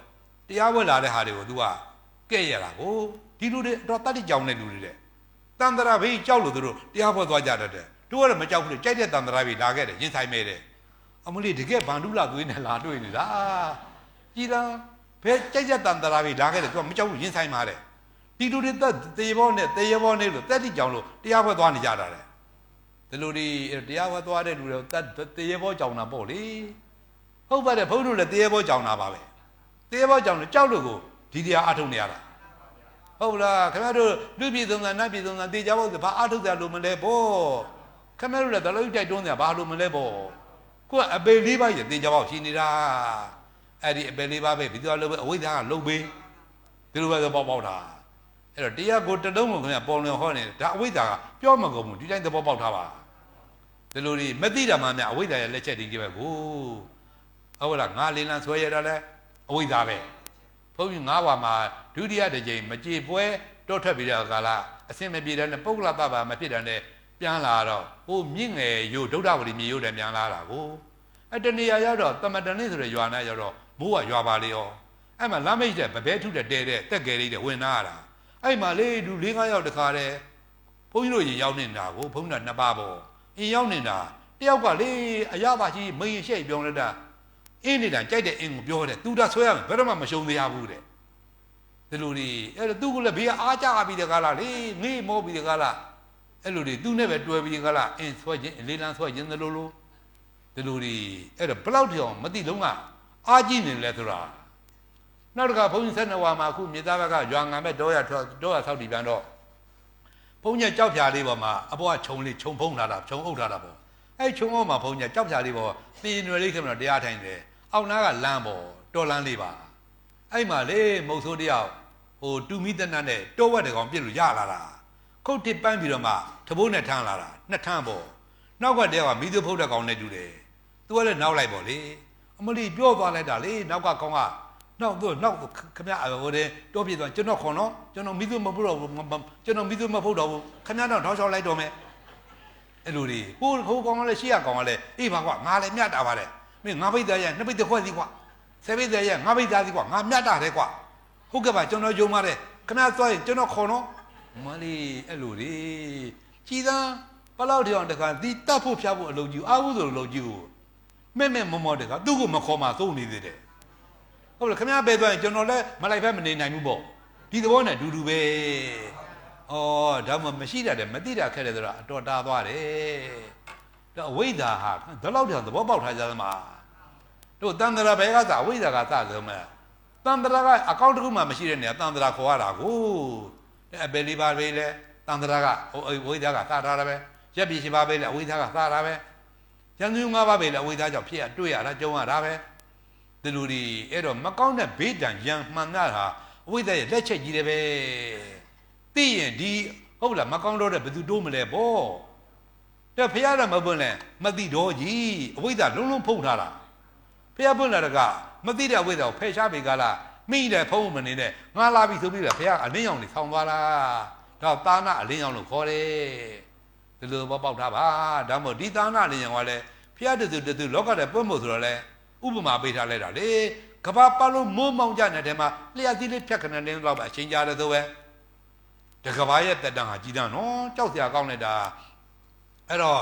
့တရားဝဲလာတဲ့ဟာတွေကို तू ကကဲ့ရတာကိုဒီလူတွေတော့တတ်တိကြောင်တဲ့လူတွေတဲ့တန်တရာဘေးကြောက်လို့သူတို့တရားပွဲသွားကြတတ်တယ်တို့ကတော့မကြောက်ဘူးကြိုက်တဲ့တန်တရာဘေးလာခဲ့တယ်ရင်ဆိုင်မဲတယ်အမလေးတကယ်ဗန္ဓုလာသွေးနဲ့လာတွေ့နေတာကြည်လားဘယ်ကြိုက်တဲ့တန်တရာဘေးလာခဲ့တယ် तू ကမကြောက်ဘူးရင်ဆိုင်မှာတဲ့ဒီလူတွေတေဘောနဲ့တေရဘောနဲ့လို့တက်တိကြောင်လို့တရားပွဲသွားနေကြတာတဲ့ဒီလူတွေတရားပွဲသွားတဲ့လူတွေတေရဘောကြောင်တာပေါ့လေဟုတ်ပါတယ်ဘုန်းတို့လည်းတေရဘောကြောင်တာပါပဲတေရဘောကြောင်လို့ကြောက်လို့ကိုဒီတရားအထုတ်နေရတာဟုတ်လားခင်ဗျားတို့လူပြည်သုံးတာနတ်ပြည်သုံးတာတေချာဖို့ဘာအထုတ်တယ်လို့မလဲပေါ့ခင်ဗျားတို့လည်းတလုံးတိုက်တွန်းတယ်ဘာလို့မလဲပေါ့ကိုကအပေလေးပါးရတေချာဖို့ရှိနေတာအဲ့ဒီအပေလေးပါးပဲဘယ်သူကလုပ်ပဲအဝိဇ္ဇာကလုပ်ပေးဒီလိုပဲဆိုပေါက်တာအဲ့တော့တရားကိုတလုံးကိုခင်ဗျာပေါ်လွင်ဟောနေဒါအဝိဇ္ဇာကပြောမကုန်ဘူးဒီတိုင်းသဘောပေါက်ထားပါဒီလိုကြီးမသိတာမှများအဝိဇ္ဇာရဲ့လက်ချက်တွေကြီးပဲကိုဟုတ်လားငါလေးလံဆွဲရတာလဲအဝိဇ္ဇာပဲဘုန်းကြီး၅ပါးမှာဒုတိယတစ်ကြိမ်မကြေပွဲတောထွက်ပြီးတဲ့ကာလအစင်မပြေတဲ့ပုဂ္ဂလပပမဖြစ်တဲ့ပြန်လာတော့မြင့်ငယ်ရိုးဒုဒ္ဒဝတိမြေရိုးတယ်ပြန်လာတာကိုတနေရာရောက်တော့တမတန်လေးဆိုတဲ့ရွာနာရောက်တော့မိုးကရွာပါလေရောအဲ့မှာလမ်းမိတ်တဲ့ဗဘဲထုတဲ့တဲတဲ့တက်ကယ်လေးတဲ့ဝင်လာရတာအဲ့မှာလေလူ၄-၅ယောက်တခါတည်းဘုန်းကြီးတို့ရင်ရောက်နေတာကိုဘုန်းကြီးကနှစ်ပါးပေါ့အင်းရောက်နေတာတယောက်ကလေအရသာကြီးမင်းရှိပြောင်းလိုက်တာအင်းနေတာကြိုက်တဲ့အင်းကိုပြောတယ်သူဒါဆွဲရမယ်ဘယ်တော့မှမရှုံသေးရဘူးတဲ့ဒီလိုတွေအဲ့တော့သူကလည်းဘေးကအားကြပြီးတဲ့ကားလားလေငေးမောပြီးတဲ့ကားလားအဲ့လိုတွေသူနဲ့ပဲတွဲပြီးတဲ့ကားလားအင်းဆွဲခြင်းလေးလန်းဆွဲခြင်းသလိုလိုဒီလိုတွေအဲ့တော့ဘလောက်တောင်မသိလုံးကအားကြီးနေလဲဆိုတာနောက်တစ်ခါဘုန်းကြီး12ဝါမှာအခုမြေသားဘက်ကရွာငံမဲ့တောရဆောက်တည်ပြန်တော့ဘုန်းကြီးကြောက်ဖြာလေးပေါ်မှာအပေါ်ကခြုံလေးခြုံဖုံးလာတာခြုံအုပ်ထားတာပေါ့အဲ့ခြုံအုပ်မှာဘုန်းကြီးကြောက်ဖြာလေးပေါ်ပြင်ရွယ်လေးခင်ဗျာတရားထိုင်တယ်အောက်နားကလမ်းပေါ်တော်လမ်းလေးပါအဲ့မှာလေမုတ်ဆိုးတယောက်တူမီတနတ်နဲ့တောဝက်တကောင်ပြစ်လို့ရလာတာခုတ်တစ်ပန်းပြီးတော့မှတဘိုးနဲ့ထမ်းလာတာနှစ်ထမ်းပေါ့နောက်ကတည်းကမိသူဖုတ်တဲ့ကောင်နဲ့တူတယ်သူကလည်းနောက်လိုက်ပေါ့လေအမလီပြောသွားလိုက်တာလေနောက်ကကောင်ကနောက်ခင်ဗျာတောပြစ်သွားကျွန်တော်ခေါ်နော်ကျွန်တော်မိသူမဖုတ်တော့ဘူးကျွန်တော်မိသူမဖုတ်တော့ဘူးခင်ဗျားတော့ထောက်ချောက်လိုက်တော့မယ်အဲ့လိုတွေဟိုကောင်ကလည်းရှေ့ကကောင်ကလည်းအေးပါကွာငါလည်းမြတ်တာပါတဲ့မင်းငါပိတ်သားရနှစ်ပိတ်တခွက်စီကွာဆယ်ပိတ်သားရငါပိတ်သားစီကွာငါမြတ်တာတဲ့ကွာဟုတ်ကဲ့ပါကျွန်တော်ယုံပါတယ်ခင်ဗျားသွားရင်ကျွန်တော်ခေါ်နော်မလေးအဲ့လိုတွေကြည်သာဘလောက်တောင်တခါဒီတတ်ဖို့ဖြတ်ဖို့အလုပ်ကြီးအားဘူးဆိုလုပ်ကြီးကိုမဲ့မောတခါသူ့ကိုမခေါ်မှသုံးနေသေးတယ်ဟုတ်လားခင်ဗျားပဲသွားရင်ကျွန်တော်လည်းမလိုက်ဖက်မနေနိုင်ဘူးပေါ့ဒီသဘောနဲ့တူပဲဒါမှမရှိတတ်တယ်မသိတာခက်တယ်ဆိုတာအတော်တားသွားတယ်ဒါအဝိဇ္ဇာဟာဒီလောက်တောင်သဘောပေါက်ထားကြသမှာတို့တန်ត្រာဘဲကသာအဝိဇ္ဇာကသာဆုံးမဲ့တန်ត្រာကအကောင့်တစ်ခုမှမရှိတဲ့နေရာတန်ត្រာခေါ်ရတာကိုအဘယ်လေးပါပဲလဲတန်ត្រာကအဝိဇ္ဇာကသာထားတာပဲရက်ပြည်ရှိပါပဲလဲအဝိဇ္ဇာကသာတာပဲရန်သူ၅ပါးပဲလဲအဝိဇ္ဇာကြောင့်ဖြစ်ရတွေ့ရတာကြုံရတာပဲဒီလိုဒီအဲ့တော့မကောင်းတဲ့ဘေးဒဏ်ရန်မှန်တာဟာအဝိဇ္ဇာရဲ့လက်ချက်ကြီးတယ်ပဲသိရင်ဒီဟုတ်လားမကောင်းတော့တဲ့ဘယ်သူတိုးမလဲပေါ့တဲ့ဖះရမပွင့်လဲမသိတော့ကြီးအဝိဇ္ဇာလုံးလုံးဖုံးထားတာဖះပွင့်လာတကမသိတဲ့အဝိဇ္ဇာကိုဖယ်ရှားပေကလားမိတယ်ဖုံးမနေနဲ့ငါလာပြီဆိုပြီးတော့ဖះအလင်းရောင်နေဆောင်းသွားတာတော့တာနာအလင်းရောင်လို့ခေါ်တယ်ဒီလိုပေါက်ထားပါဒါမို့ဒီတာနာအလင်းရောင်ကလည်းဖះတူလောကတဲ့ပွင့်ဖို့ဆိုတော့လဲဥပမာပေးထားလိုက်တာလေ ကဘာပါလို့မိုးမောင်ကြတဲ့မှာလျှက်သီးလေးဖြတ်ခဏတင်းတော့ပဲအချင်းကြတယ်ဆိုပဲတကဘာရဲ့တက်တန်းဟာကြီးတန်းနော်ကြောက်စရာကောင်းနေတာအဲ့တော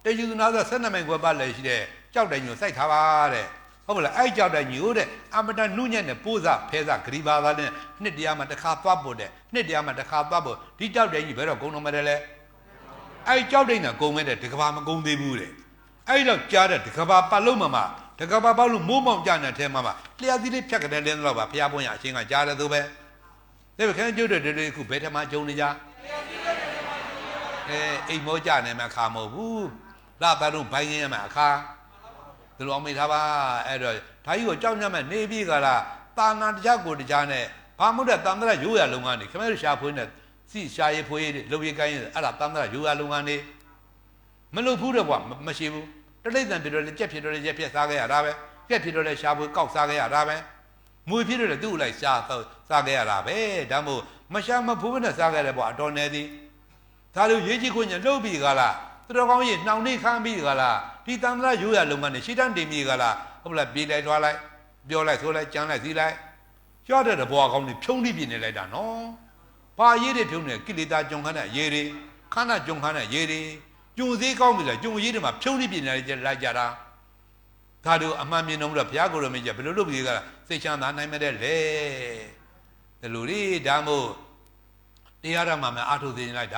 ့တေယူနာဆို12မိုင်ခွဲပါလဲရှိတဲ့ကြောက်တိုင်ညိုစိုက်ထားပါတဲ့ဟုတ်မလားအဲ့ကြောက်တိုင်ညိုတဲ့အမတန်နှုညက်နဲ့ပိုးစားဖဲစားဂရီပါသားနဲ့နှစ်တရားမှတစ်ခါသွားပို့တဲ့နှစ်တရားမှတစ်ခါသွားပို့ဒီကြောက်တိုင်ကြီးဘယ်တော့ဂုံတော်မတယ်လဲအဲ့ကြောက်တိုင်ကဂုံမဲ့တဲ့တကဘာမဂုံသေးဘူးတဲ့အဲ့တော့ကြားတဲ့တကဘာပတ်လုံးမှာတကဘာပေါ့လို့မိုးမောင်ကြတဲ့ထဲမှာလျှက်သီးလေးဖြတ်ကြတဲ့တင်းတော့ပါဖျားပွင့်ရအချင်းကကြားတယ်သူပဲဒါပေမဲ့ကျုပ်တို့ခုဘယ်ထမှာဂျုံနေကြအိမ်မောကြနေမှာခါမဟုတ်ဘူးလာတာတော့ဘိုင်းရင်းမှာအခါဒီလိုအောင်မိထားပါအဲ့တော့ဒါကြီးကိုကြောက်ညံ့မဲ့နေပြီးကလားတာနာတရားကိုတရားနဲ့ဘာမှမဟုတ်တဲ့တန်တရာရိုးရလုံကနေခင်ဗျားတို့ရှာဖွေးနေစီရှာရဖွေးလုံရကိုင်းအဲ့ဒါတန်တရာရိုးရလုံကနေမလုပ်ဘူးတော့ကွာမရှိဘူးတလိမ့်တန်ဖြစ်တော့လေကြက်ဖြစ်တော့လေရက်ဖြစ်စားခဲ့ရတာပဲကြက်ဖြစ်တော့လေရှာဖွေးကောက်စားခဲ့ရတာပဲမွေဖြစ်တော့လေသူ့လိုက်စားခဲ့ရတာပဲဒါမို့မရှာမဖိုးနဲ့စားခဲ့တယ်ပေါ့အတော်နေသည်ဒါလိုရေးကြည့်ခွင့်ညလှုပ်ပြီးကလားသူတော်ကောင်းကြီးနှောင်နှိခမ်းပြီးကလားဒီတန်တရာရိုးရလုံကနေရှိတန်းတင်ပြီးကလားဟုတ်လားပြေးလိုက်သွားလိုက်ပြောလိုက်ဆိုလိုက်ကြမ်းလိုက်စီးလိုက်ကြွတဲ့ဘွားကောင်းကြီးဖြုံးပြီးပြနေလိုက်တာနော်ဘာရေးတွေဖြုံးနေကိလေသာကြုံခန်းတဲ့ရေးတွေခန္ဓာကြုံခန်းတဲ့ရေးတွေကြုံစည်းကောင်းပြီလားကြုံရေးတွေမှာဖြုံးပြီးပြနေလိုက်ကြတာဒါတို့အမှန်မြင်တော့ဘုရားကိုယ်တော်မြင်ကြဘယ်လိုလုပ်ပြီးကလားစိတ်ချမ်းသာနိုင်မဲ့တဲ့လေဒီလိုလေးဒါမို့တရားဓမ္မမှာအာထုသိနေလိုက်တာ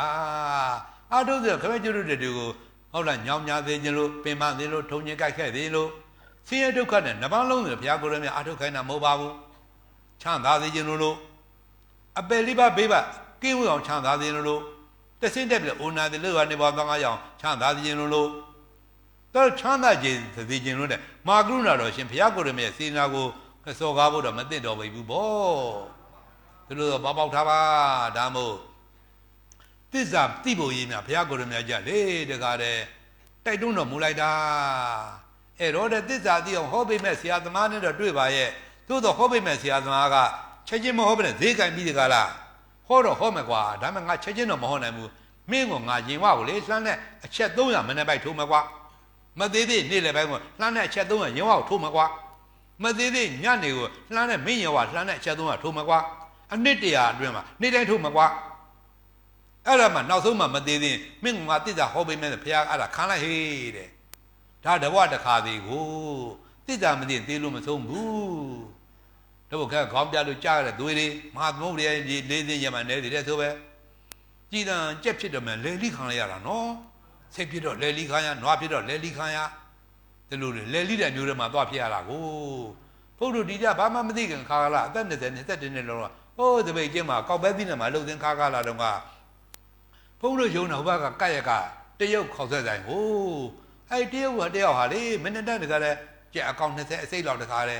အာထုသိခမဲကျွတ်တဲ့တွေကိုဟုတ်လားညောင်ညာသေးခြင်းလို့ပင်မသေးလို့ထုံညင်ကြိုက်ခဲ့သေးလို့ဆင်းရဲဒုက္ခနဲ့နှပန်းလုံးတွေဘုရားကိုယ်တော်မြတ်အာထုခိုင်းတာမဟုတ်ပါဘူးချမ်းသာသေးခြင်းလို့အပယ်လေးပါဘေးပါကင်းဝေးအောင်ချမ်းသာသေးခြင်းလို့တဆင်းတက်ပြီးအိုနာသေးလို့ကနေပေါ်သွားငါအောင်ချမ်းသာသေးခြင်းလို့တော့ချမ်းသာခြင်းသေခြင်းလို့တဲ့မာကရုဏာတော်ရှင်ဘုရားကိုယ်တော်မြတ်စေနာကိုစော်ကားဖို့တော့မသိတော်ဘူးပေါ့ဒီလိုတော့ပေါက်ထားပါဒါမို့သစ္စာသိဖို့ရင်းများဘုရားကိုယ်တော်မြတ်ကြလေတကားတဲ့တိုက်တွန်းတော်မူလိုက်တာအဲ့တော့တဲ့သစ္စာသိအောင်ဟောပေးမဲ့ဆရာသမားနဲ့တော့တွေ့ပါရဲ့သို့တော့ဟောပေးမဲ့ဆရာသမားကချက်ချင်းမဟောဘဲနဲ့ဈေးကင်ပြီးတကားလားဟောတော့ဟောမယ်ကွာဒါမှငါချက်ချင်းတော့မဟောနိုင်ဘူးမင်းကငါရင်ဝကိုလေလှမ်းတဲ့အချက်300မနေ့ပိုက်ထိုးမယ်ကွာမသေးသေးနေ့လည်းပိုင်းကလှမ်းတဲ့အချက်300ရင်ဝကိုထိုးမယ်ကွာမသေးသေးညနေကိုလှမ်းတဲ့မင်းရင်ဝလှမ်းတဲ့အချက်300ထိုးမယ်ကွာအနှစ်တရာအတွင်းမှာနေ့တိုင်းထိုးမယ်ကွာအဲ့ဒါမှနောက်ဆုံးမှမသေးသေးမင်းငါတိစ္ဆာဟောပေးမယ်ဘုရားအဲ့ဒါခံလိုက်ဟေးတဲ့ဒါတဘဝတခါသေးကိုတိစ္ဆာမသိသေးလို့မဆုံးဘူးတော့ခက်ခေါင်းပြလို့ကြားရတဲ့သွေးတွေမဟာသမုဒ္ဒရာကြီးလေးသိရမှနေသေးတယ်ဆိုပဲကြည်တန်ကြက်ဖြစ်တော့မှလေလိခံလိုက်ရတာနော်စိတ်ဖြစ်တော့လေလိခံရနွားဖြစ်တော့လေလိခံရဒီလိုလေလိတဲ့မျိုးတွေမှာသွားဖြစ်ရတာကိုဘုရားတို့ဒီကြဘာမှမသိခင်ခါကလာအသက်20 21နှစ်လောက်ဟိုးတပိတ်ကျင်းမှာကောက်ပဲသီးနဲ့မှာလှုပ်သင်းခါကလာတော့ကဘုန်းတို့ယုံတော်ဘကကက်ရကတရုတ်ခေါက်ဆက်ဆိုင်ဟိုးအဲ့တရုတ်ကတယောက်ဟာလေမင်းတက်တကလည်းကြက်အကောင့်20အစိတ်လောက်တခါလ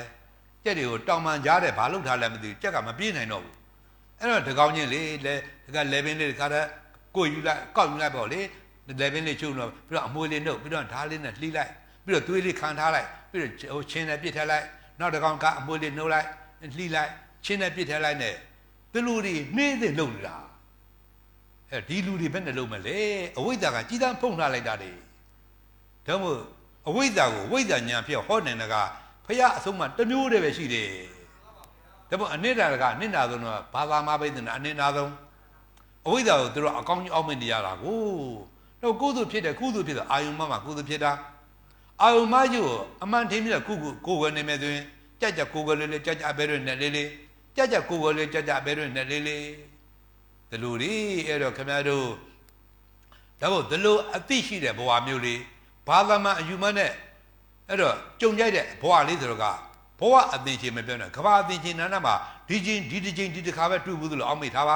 ဲကြက်တွေကိုတောင်ပန်ကြားတဲ့ဘာလုပ်ထားလဲမသိဘူးကြက်ကမပြေးနိုင်တော့ဘူးအဲ့တော့တကောင်းချင်းလေလေတကလေပင်လေးတခါတဲ့ကိုယူလိုက်ကောက်ယူလိုက်ပေါ့လေလေပင်လေးချုပ်တော့ပြီးတော့အမွှေးလေးနှုတ်ပြီးတော့ဓားလေးနဲ့လှီးလိုက်ပြီးတော့သွေးလေးခံထားလိုက်ပြီးတော့ဟိုချင်းနဲ့ပြစ်ထည့်လိုက်နောက်တကောင်ကအမွှေးလေးနှုတ်လိုက်လှီးလိုက်ချင်းနဲ့ပြစ်ထည့်လိုက်နဲ့ဒီလူတွေနှေးသေးလုံနေတာဒီလူတွေဘယ်နဲ့လုံးမလဲအဝိဇ္ဇာကကြီးတန်းဖုံထားလိုက်တာလေဒါမို့အဝိဇ္ဇာကိုဝိဇ္ဇာညာဖြစ်ဟောနေတဲ့ကဖရာအဆုံးမှတစ်မျိုးတည်းပဲရှိတယ်ဒါမို့အနိဒာကအနိနာဆုံးတော့ဘာသာမပိဿနာအနိနာဆုံးအဝိဇ္ဇာကိုသူတို့အကောင်းကြီးအောက်မေ့နေရတာကိုတော့ကုသိုလ်ဖြစ်တယ်ကုသိုလ်ဖြစ်တော့အာယုံမမှာကုသိုလ်ဖြစ်တာအာယုံမကြီးကိုအမှန်ထင်ပြီးတော့ကိုယ်ွယ်နေမယ်ဆိုရင်ကြက်ကြက်ကိုယ်ွယ်လေးကြက်ကြက်အဘဲတွေနဲ့လေးလေးကြက်ကြက်ကိုယ်ွယ်လေးကြက်ကြက်အဘဲတွေနဲ့လေးလေးဒီလိုလေအဲ့တော့ခင်ဗျားတို့ဒါမို့ဒီလိုအသိရှိတဲ့ဘဝမျိုးလေးဘာသာမှအယူမနဲ့အဲ့တော့ကြုံကြိုက်တဲ့ဘဝလေးဆိုတော့ကဘဝအသင်ချင်းမပြောနဲ့ကဘာအသင်ချင်းနာနာမှာဒီတစ်ခါပဲတွေ့ဘူးသလိုအောက်မေ့ထားပ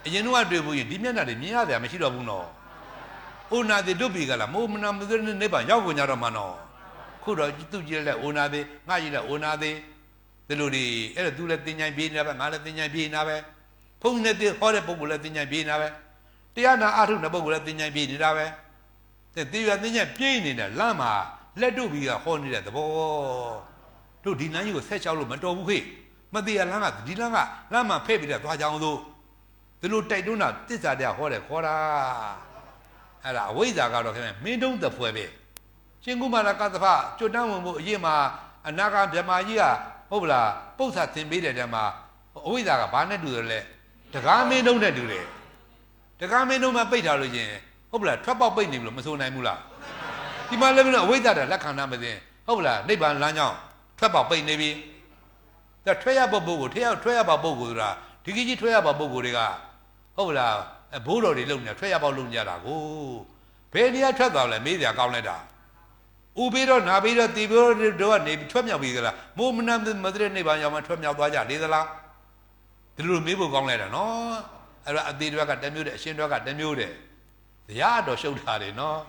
ါအရင်တော့တွေ့ဘူးရင်ဒီမျက်နှာတွေမြင်ရတယ်မရှိတော့ဘူးနော်အိုနာတိတို့ပြီကလားမိုးမနာမသွေးနေပါရောက်ကုန်ကြတော့မှနော်ခုတော့သူကြည့်လိုက်အိုနာသေးငါကြည့်လိုက်အိုနာသေးဒီလိုတွေအဲ့တော့သူလည်းတင်ញိုင်ပြေးနေတာပဲငါလည်းတင်ញိုင်ပြေးနေတာပဲဖုန်းနဲ့ဟောတဲ့ပုဂ္ဂိုလ်လည်းတင်ញိုင်ပြေးနေတာပဲတရားနာအားထုတ်တဲ့ပုဂ္ဂိုလ်လည်းတင်ញိုင်ပြေးနေတာပဲတေရတင်ញိုင်ပြေးနေတဲ့လမ်းမှာလက်တို့ပြီးကဟောနေတဲ့သဘောတို့ဒီလမ်းကြီးကိုဆက်ချောက်လို့မတော်ဘူးခေမသေးရလမ်းကဒီလမ်းကလမ်းမှာဖဲ့ပြီးတော့သွားကြအောင်သို့ဒီလိုတိုက်တွန်းတာတစ္ဆာတရားဟောတယ်ခေါ်တာအဲ့ဒါအဝိဇ္ဇာကတော့ခင်ဗျမင်းတုံးတပွဲပဲရှင်ကုမာရကသဖကျွတ်တန်းဝင်ဖို့အရင်မှာအနာဂါဗြဟ္မာကြီးက ဟုတ်လားပု္ပ္ပာသင်ပေးတဲ့တဲမှာအဝိဇ္ဇာကဘာနဲ့တူတယ်လဲတကားမင်းတုံးနဲ့တူတယ်တကားမင်းတုံးမှာပိတ်ထားလို့ချင်းဟုတ်လားထွက်ပေါက်ပိတ်နေပြီလို့မဆိုနိုင်ဘူးလားဒီမှာလည်းအဝိဇ္ဇာတဲ့လက်ခံနာမသိဟုတ်လားနိဗ္ဗာန်လမ်းကြောင်းထွက်ပေါက်ပိတ်နေပြီဒါထွက်ရပုဂ္ဂိုလ်ကိုထွက်ရပါပုဂ္ဂိုလ်ဆိုတာဒီကြီးထွက်ရပါပုဂ္ဂိုလ်တွေကဟုတ်လားဘိုးတော်တွေလုံနေထွက်ရပေါက်လုံကြတာကိုဘယ်နေရာထွက်သွားလဲမေးစရာကောင်းလိုက်တာဥပြီးတော့နာပြီးတော့တီပြီးတော့ကနေထွက်မြောက်ပြီးကြလားမိုးမနမတဲ့နိဗ္ဗာန်ရောက်မှထွက်မြောက်သွားကြလေသလားဒီလိုမေးဖို့ကောင်းလိုက်တာနော်အဲ့တော့အသေးတွေကတစ်မျိုးတဲ့အရှင်တွေကတစ်မျိုးတဲ့တရားတော်ရှုပ်ထားတယ်နော်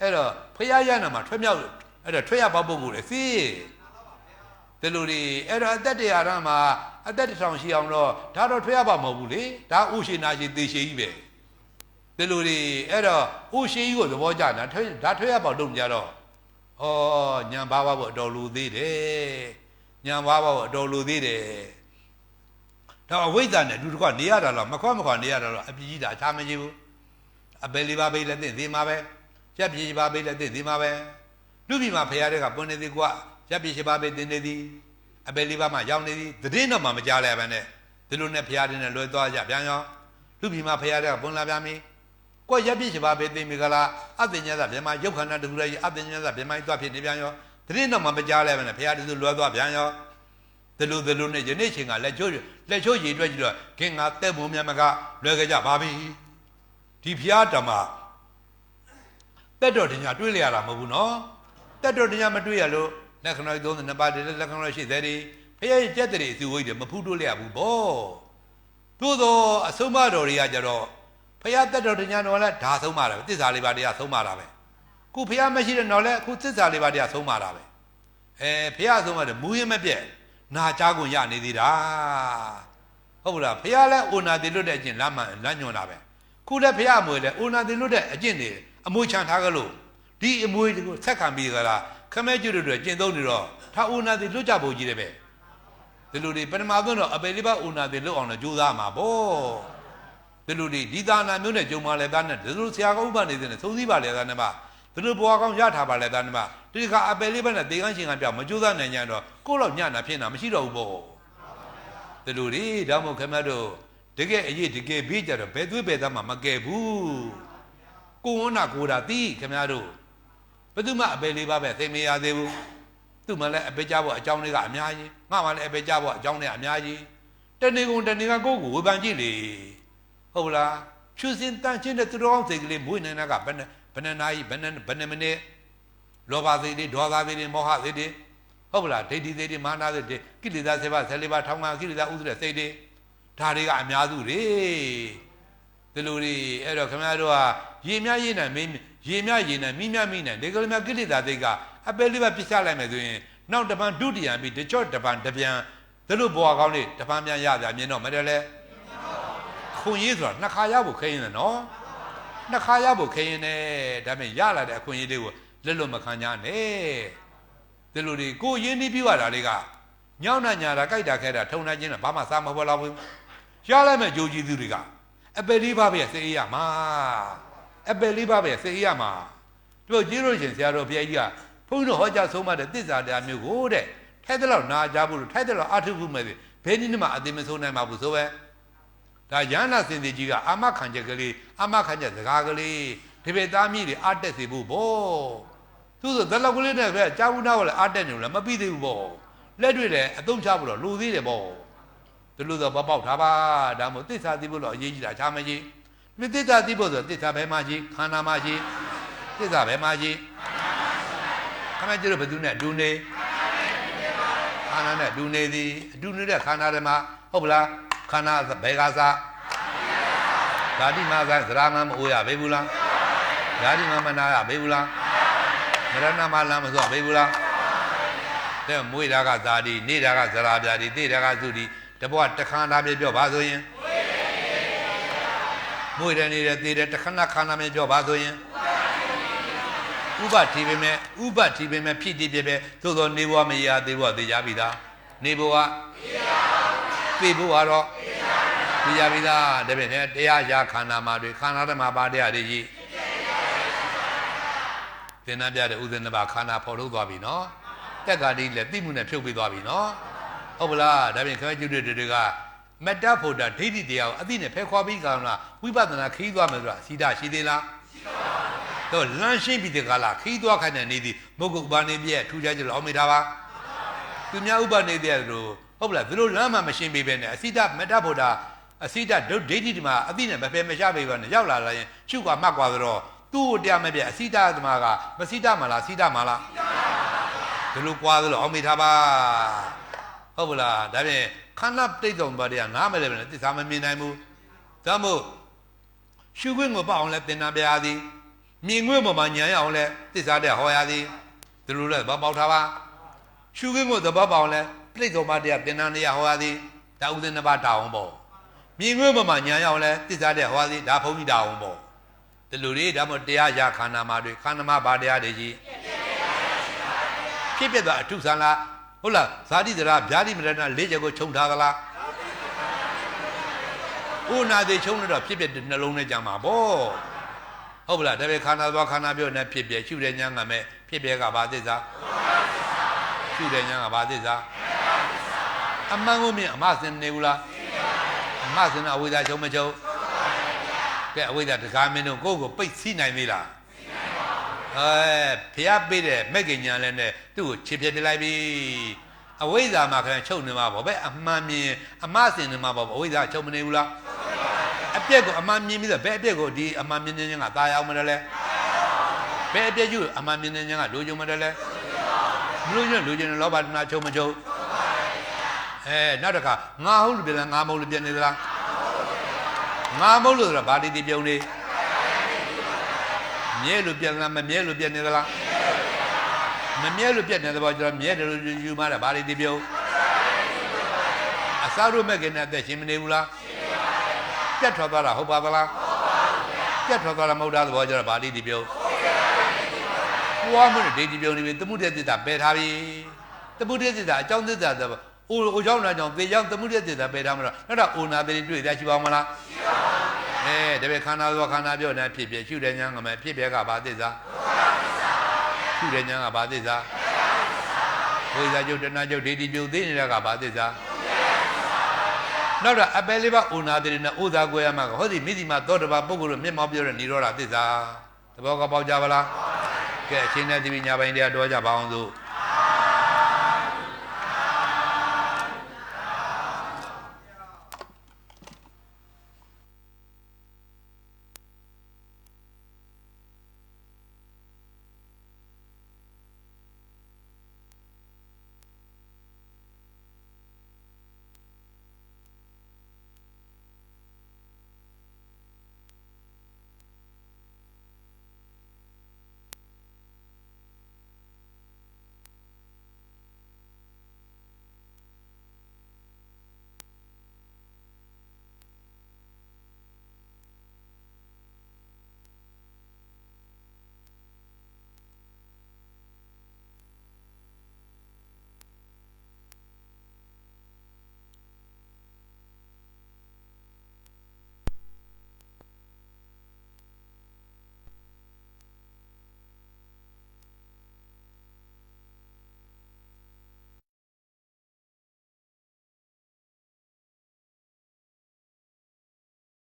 အဲ့တော့ဖရာရနာမှာထွက်မြောက်အဲ့တော့ထွက်ရပေါက်ပုဂ္ဂိုလ်လေစီဒီလိုတွေအဲ့တော့အသက်တရားရမှာအသက်တစ်ထောင်ရှိအောင်တော့ဒါတော့ထွက်ရပါမဟုတ်ဘူးလေဒါဥရှိနာရှိသေရှိကြီးပဲဒီလိုတွေအဲ့တော့ဥရှိကြီးကိုသဘောကျတာဒါထွက်ရပေါက်လုပ်ကြတော့ဩညံပါဖို့အတော်လူသေးတယ်ညံပါဖို့အတော်လူသေးတယ်တော့အဝိဇ္ဇာနဲ့အတူတကွနေရတာတော့မခွနေရတာတော့အပြည့်ကြီးတာအခြားမကြီးဘူးအပယ်လေးပါးပဲလက်သိသေးမှာပဲရက်ပြည့်ပါပဲလက်သိသေးမှာပဲလူပြည်မှာဖရာတွေကပွန်နေသေးကွာရက်ပြည့်ပါပဲတင်နေသည်အပယ်လေးပါးမှရောက်နေသည်သတင်းတော့မှမကြားလဲပဲနဲ့ဒီလိုနဲ့ဖရာတွေနဲ့လွယ်သွားကြပြန်ရောလူပြည်မှာဖရာတွေကပွန်လာပြန်ပြီကိုရက်ပြည့်ပါပဲတင်ပြီကလားအသိဉာဏ်သာမြန်မာရုပ်ခန္ဓာတူလိုက်အသိဉာဏ်သာမြန်မာသွားဖြစ်နေပြန်ရောသတင်းတော့မှမကြားလဲပဲနဲ့ဖရာတွေလွယ်သွားပြန်ရောဒီလိုနဲ့ယနေ့ချိန်ကလက်ချိုးရည်အတွက်ကြည့်တော့ခင်ငါတဲ့ဘုံမြတ်မကလွယ်ကြကြပါပြီဒီဖျားဓမ္မတက်တော်တင်ညာတွေးလိုက်ရတာမဟုတ်ဘူးနော်တက်တော်တင်ညာမတွေးရလို့လက္ခဏာ32ပါးတည်းလက္ခဏာ80တည်းဖျားရဲ့ကြက်တည်းအစုဝိတ်တယ်မဖူးတိုးလိုက်ရဘူးဘောသို့သောအဆုံးမတော်တွေကကြတော့ဖျားတက်တော်တင်ညာတော့လဲဒါဆုံးမတာပဲသစ္စာလေးပါးတရားဆုံးမတာပဲခုဖျားမရှိတဲ့တော့လဲခုသစ္စာလေးပါးတရားဆုံးမတာပဲဖျားဆုံးမတယ်မူရင်မပြက်နာကြားကုန်ရနေသေးတာဟုတ်လားဖျားလဲအိုနာတိလွတ်တဲ့အကျင့်လမ်းညွန်တာပဲခုလည်းဖျားအမွေလဲအိုနာတိလွတ်တဲ့အကျင့်တွေအမွေချန်ထားကြလို့ဒီအမွေကိုဆက်ခံပြီးကြလားခမဲကျွတ်တွေကျင့်သုံးနေတော့ထားအိုနာတိလွတ်ကြဖို့ကြီးတယ်ပဲဒီလိုတွေပထမဆုံးတော့အပေလေးပါအိုနာတိလွတ်အောင်လို့ကြိုးစားမှာပေါ့ဒီလိုတွေဒီသာနာမျိုးနဲ့ကြုံပါလေသားနဲ့ဒီလိုဆရာကောင်းဥပနေတယ်သုံးစည်းပါလေသားနဲ့ပါဒီလိုဘွားကောင်းရထားပါလေသားနဲ့ပါဒီခါအပေလေးပါနဲ့တေကန်းရှင်ကပြောင်းမကြိုးစားနိုင်ကြတော့ကိုယ့်လောက်ညနာဖြစ်တာမရှိတော့ဘူးပေါ့ဒီလိုတွေဒါမှမဟုတ်ခမဲတို့တကယ်အရေးတကယ်ပြီးကြတော့ဘယ်သွေးဘယ်သားမှမကဲဘူးကိုဝန်းနာကိုတာတီးခင်ဗျားတို့ဘယ်သူမှအပေလေးပါပဲသိမရသေးဘူးသူ့မှလည်းအပေကြဖို့အကြောင်းတွေကအများကြီးငါမှလည်းအပေကြဖို့အကြောင်းတွေအများကြီးတဏီကုံတဏီကကိုယ့်ကိုဝေဖန်ကြည့်လေဟုတ်လားဖြူစင်တန်ချင်းတဲ့သူတော်ကောင်းစိတ်ကလေးမွေးနေတာကဘယ်နဲ့နာရီဘယ်နဲ့မိနစ်လောဘစိတ်တွေဒေါသစိတ်တွေမောဟစိတ်တွေဟုတ်လားဒိဋ္ဌိစိတ်တွေမာနစိတ်တွေကိလေသာ7ပါး14ပါးထောင်ကကိလေသာဥဒ္ဒရစိတ်တွေဒါတွေကအများစုတွေဒီလိုတွေအဲ့တော့ခင်ဗျားတို့ကရေမြရေနဲ့မင်းရေမြရေနဲ့မိမြမိနဲ့ဒီကလေးများကိလေသာစိတ်ကအပယ်လေးပါပြစ်ချလိုက်မယ်ဆိုရင်နောက်တပံဒုတိယပြီးတကြော့တပံတပြန်ဒီလိုဘွားကောင်းလေးတပံပြန်ရတာမြင်တော့မတယ်လေခွန်ရေးဆိုတာနှစ်ခါရဖို့ခရင်တယ်နော်နှစ်ခါရဖို့ခရင်တယ်ဒါပေမဲ့ရလာတဲ့အခွင့်အရေးတွေကိုလက်လွတ်မခံကြနဲ့ဒီလိုတွေကိုရင်းနှီးပြရတာတွေကညောင်းနာညာတာကြိုက်တာခဲတာထုံနိုင်ခြင်းနဲ့ဘာမှစားမပေါ်လာဘူးရလိုက်မဲ့ဂျိုးကြီးသူတွေကအပယ်လေးပါးပဲစေးရမှာအပယ်လေးပါးပဲစေးရမှာတို့ကြီးလို့ရှင်ဆရာတော်ဘုရားကြီးကဘုန်းတော်ဟောကြားဆုံးမတဲ့သစ္စာတရားမျိုးကိုတဲ့ထိုက်တဲ့လောက်နာကြဘူးလို့ထိုက်တဲ့လောက်အထုဖို့မဲ့ဘယ်နည်းမှအသိမဆုံးနိုင်ပါဘူးဆိုပဲဒါရဟန္တာစင်စီကြီးကအာမခံချက်ကလေးအာမခံချက်စကားကလေးဒီပေသားမြည်တွေအတက်စေဖို့ပေါ့သူဆိုဇလောက်ကလေးနဲ့ပဲကြာဘူးနာကလည်းအတက်နေလို့မပြီးသေးဘူးပေါ့လက်တွေ့လည်းအသုံးချဖို့တော့လိုသေးတယ်ပေါ့ဒီလိုဆိုပေါက်ထားပါဒါမှမဟုတ်သစ္စာသိဖို့တော့အရေးကြီးတာချာမကြီးမြစ်သစ္စာသိဖို့ဆိုသစ္စာဘယ်မှာရှိခန္ဓာမှာရှိသစ္စာဘယ်မှာရှိခမကျတော့ဘယ်သူနဲ့အတူနေခန္ဓာနဲ့အတူနေသည်အတူနေတဲ့ခန္ဓာတွေမှာဟုတ်ပလားခန္ဓာဘယ်ကစားဓာတိမှာကသရမမအိုးရဘေးဘူးလားဓာတိမှာမနာရဘေးဘူးလားမရဏမလမ်းမဆိုဘေးဘူးလားတဲ့မွေးတာကဇာတိနေတာကဇရာပြာတိသိတာကသုတိတဘွားတခန္ဓာမြေပြောပါဆိုရင်မွေးတယ်နေတယ်သိတယ်တခဏခန္ဓာမြေပြောပါဆိုရင်ဥပတိပဲမဲ့ဖြစ်တည်ပြပဲသို့သောနေဘဝမရသေးဘဝသိကြပြီသားနေဘဝသိဘဝတော့သိကြပြီသားဒါဖြင့်တရားရာခန္ဓာမှာတွေခန္ဓာဓမ္မပါတရားတွေကြီးသင်္นานပြတဲ့ဥဒ္ဒနာပါခန္ဓာဖော်ထုတ်သွားပြီနော် တက်ကာလေးလည်းသိမှုနဲ့ဖြုတ်ပေးသွားပြီနော်ဟုတ်ပလားဒါပြင်ခမဲကျွတ်တွေကမတ္တဖို့တာဒိဋ္ဌိတရားကိုအသိနဲ့ဖဲခွာပြီးကောင်လားဝိပဿနာခီးသွားမယ်ဆိုတာအစီတာရှိသေးလားရှိပါဘူးတော့လမ်းရှင်းပြီးတဲ့ကလာခီးသွားခိုင်းတဲ့နေသည်မဟုတ်ဥပနေပြည့်ထူးခြားကြလို့အောင်မေးထားပါသူများဥပနေတဲ့လို့ဟုတ်ပလားသူတို့လမ်းမှမရှင်းပေးပဲနဲ့အစီတာမတ္တဖို့တာအစိတဒိဋ္ဌိတမအသိနဲ့မဖယ်မရှားပေးပါနဲ့ရောက်လာရင်ရှုကမှတ်ကွာဆိုတော့သူ့ကိုတရားမပြအစိတသမားကမစိတမလားစိတမလားဒီလိုကွာဆိုလို့အောင်မေးထားပါဟုတ်ပလားဒါဖြင့်ခန္ဓာတိတ်ဆုံးပါတရားနားမလဲပဲသစ္စာမမြင်နိုင်ဘူးဒါမို့ရှုခွင့်ကိုပေါ့အောင်လဲသင်္နာပြရသည်မြင်ခွင့်ပေါ်မှာဉာဏ်ရအောင်လဲသစ္စာတဲ့ဟောရသည်ဒီလိုလဲဘောပေါက်ထားပါရှုခွင့်ကိုသဘောပေါက်လဲတိတ်ဆုံးပါတရားသင်္နာနေရဟောရသည်ဒါဥစဉ်နှစ်ပါးတာအောင်ပေါ့မြင်ခွင့်ပေါ်မှာညာရောက်လဲသစ္စာတဲ့ဟောသည်ဒါဘုန်းကြီးတာအောင်ပေါ့ဒီလိုလေးဒါမှတရားရခန္ဓာမှာတွေခန္ဓာမှာဘာတရားတွေကြီးဖြစ်ပြသွားအထုဆံလားဟုတ်လားဇာတိသရာဗျာတိမရဏ၄ချက်ကိုခြုံထားသလားဥနာသေးခြုံလို့တော့ဖြစ်ပြနှလုံးနဲ့ကြမှာပေါ့ဟုတ်ပလားဒါပဲခန္ဓာသွားခန္ဓာပြောနေဖြစ်ပြရှုတဲ့ညာငါမဲ့ဖြစ်ပြကဘာသစ္စာရှုတဲ့ညာကဘာသစ္စာအမှန်ကိုမြင်အမစင်နေဘူးလားအမစင်အဝိဇ္ဇာချုပ်မချုပ်ကဲအဝိဇ္ဇာတကားမင်းတို့ကိုယ့်ကိုပိတ်စီးနိုင်သေးလားဖျားပေးတဲ့မက်ကညာလဲနဲ့သူ့ကိုခြေပြပြလိုက်ပြီအဝိဇ္ဇာမှာခဏချုပ်နေမှာပေါ့ပဲအမှန်မြင်အမစင်နေမှာပေါ့အဝိဇ္ဇာချုပ်မနေဘူးလားအပြက်ကိုအမှန်မြင်ပြီးတော့ဘယ်အပြက်ကိုဒီအမှန်မြင်ခြင်းကตายအောင်မလဲဘယ်အပြက်ကျအမှန်မြင်ခြင်းကလိုချင်မလဲမလို့ညလိုချင်လောဘတဏှာချုပ်မချုပ်နောက်တစ်ခါငါဟုတ်လို့ပြန်လားငါမဟုတ်လို့ပြန်နေသလားငါမဟုတ်လို့ဆိုတာဗာတိတိပြုံးနေမြဲလို့ပြန်လားမမြဲလို့ပြန်နေသလားမမြဲလို့ပြန်နေတဲ့ဘောကျွန်တော်မြဲတယ်လို့ယူမှတာဗာတိတိပြုံးအစားတို့မဲ့ခင်နဲ့အသက်ရှင်မနေဘူးလားပြတ်ထွက်သွားတာဟုတ်ပါသလားပြတ်ထွက်သွားတာမဟုတ်တာသဘောကျွန်တော်ဗာတိတိပြုံးဘွားမလို့ဒိဋ္ဌိပြုံးနေပြီသမှုတဲ့သစ္စာပယ်ထားပြီသမှုတဲ့သစ္စာအကြောင်းသစ္စာဆိုအိုကြောင့်လားကြောင့်သေကြောင့်သမှုတဲ့သစ္စာပယ်ထားမလို့နောက်တော့အိုနာတိတွေ့ရရှိပါမလားရှိပါဘူးဒါပဲခန္ဓာသောခန္ဓာပြောနေဖြစ်ဖြစ်ရှုတဲ့ညာငမဲ့ဖြစ်ပြကဘာသစ္စာရှုတဲ့ညာကဘာသစ္စာဝိဇ္ဇာကျုပ်တဏှာကျုပ်ဒိဋ္ဌိပြုတ်သိနေတာကဘာသစ္စာနောက်တော့အပယ်လေးပါအိုနာတိနဲ့ဥသာကိုရမှာဟောဒီမိတိမသောတဘာပုဂ္ဂိုလ်မျက်မှောက်ပြောတဲ့និရောဓသစ္စာသဘောကပေါက်ကြပါလားကဲအချင်းနဲ့ဒီပညာပိုင်းတရားတော်ကြပါအောင်စို့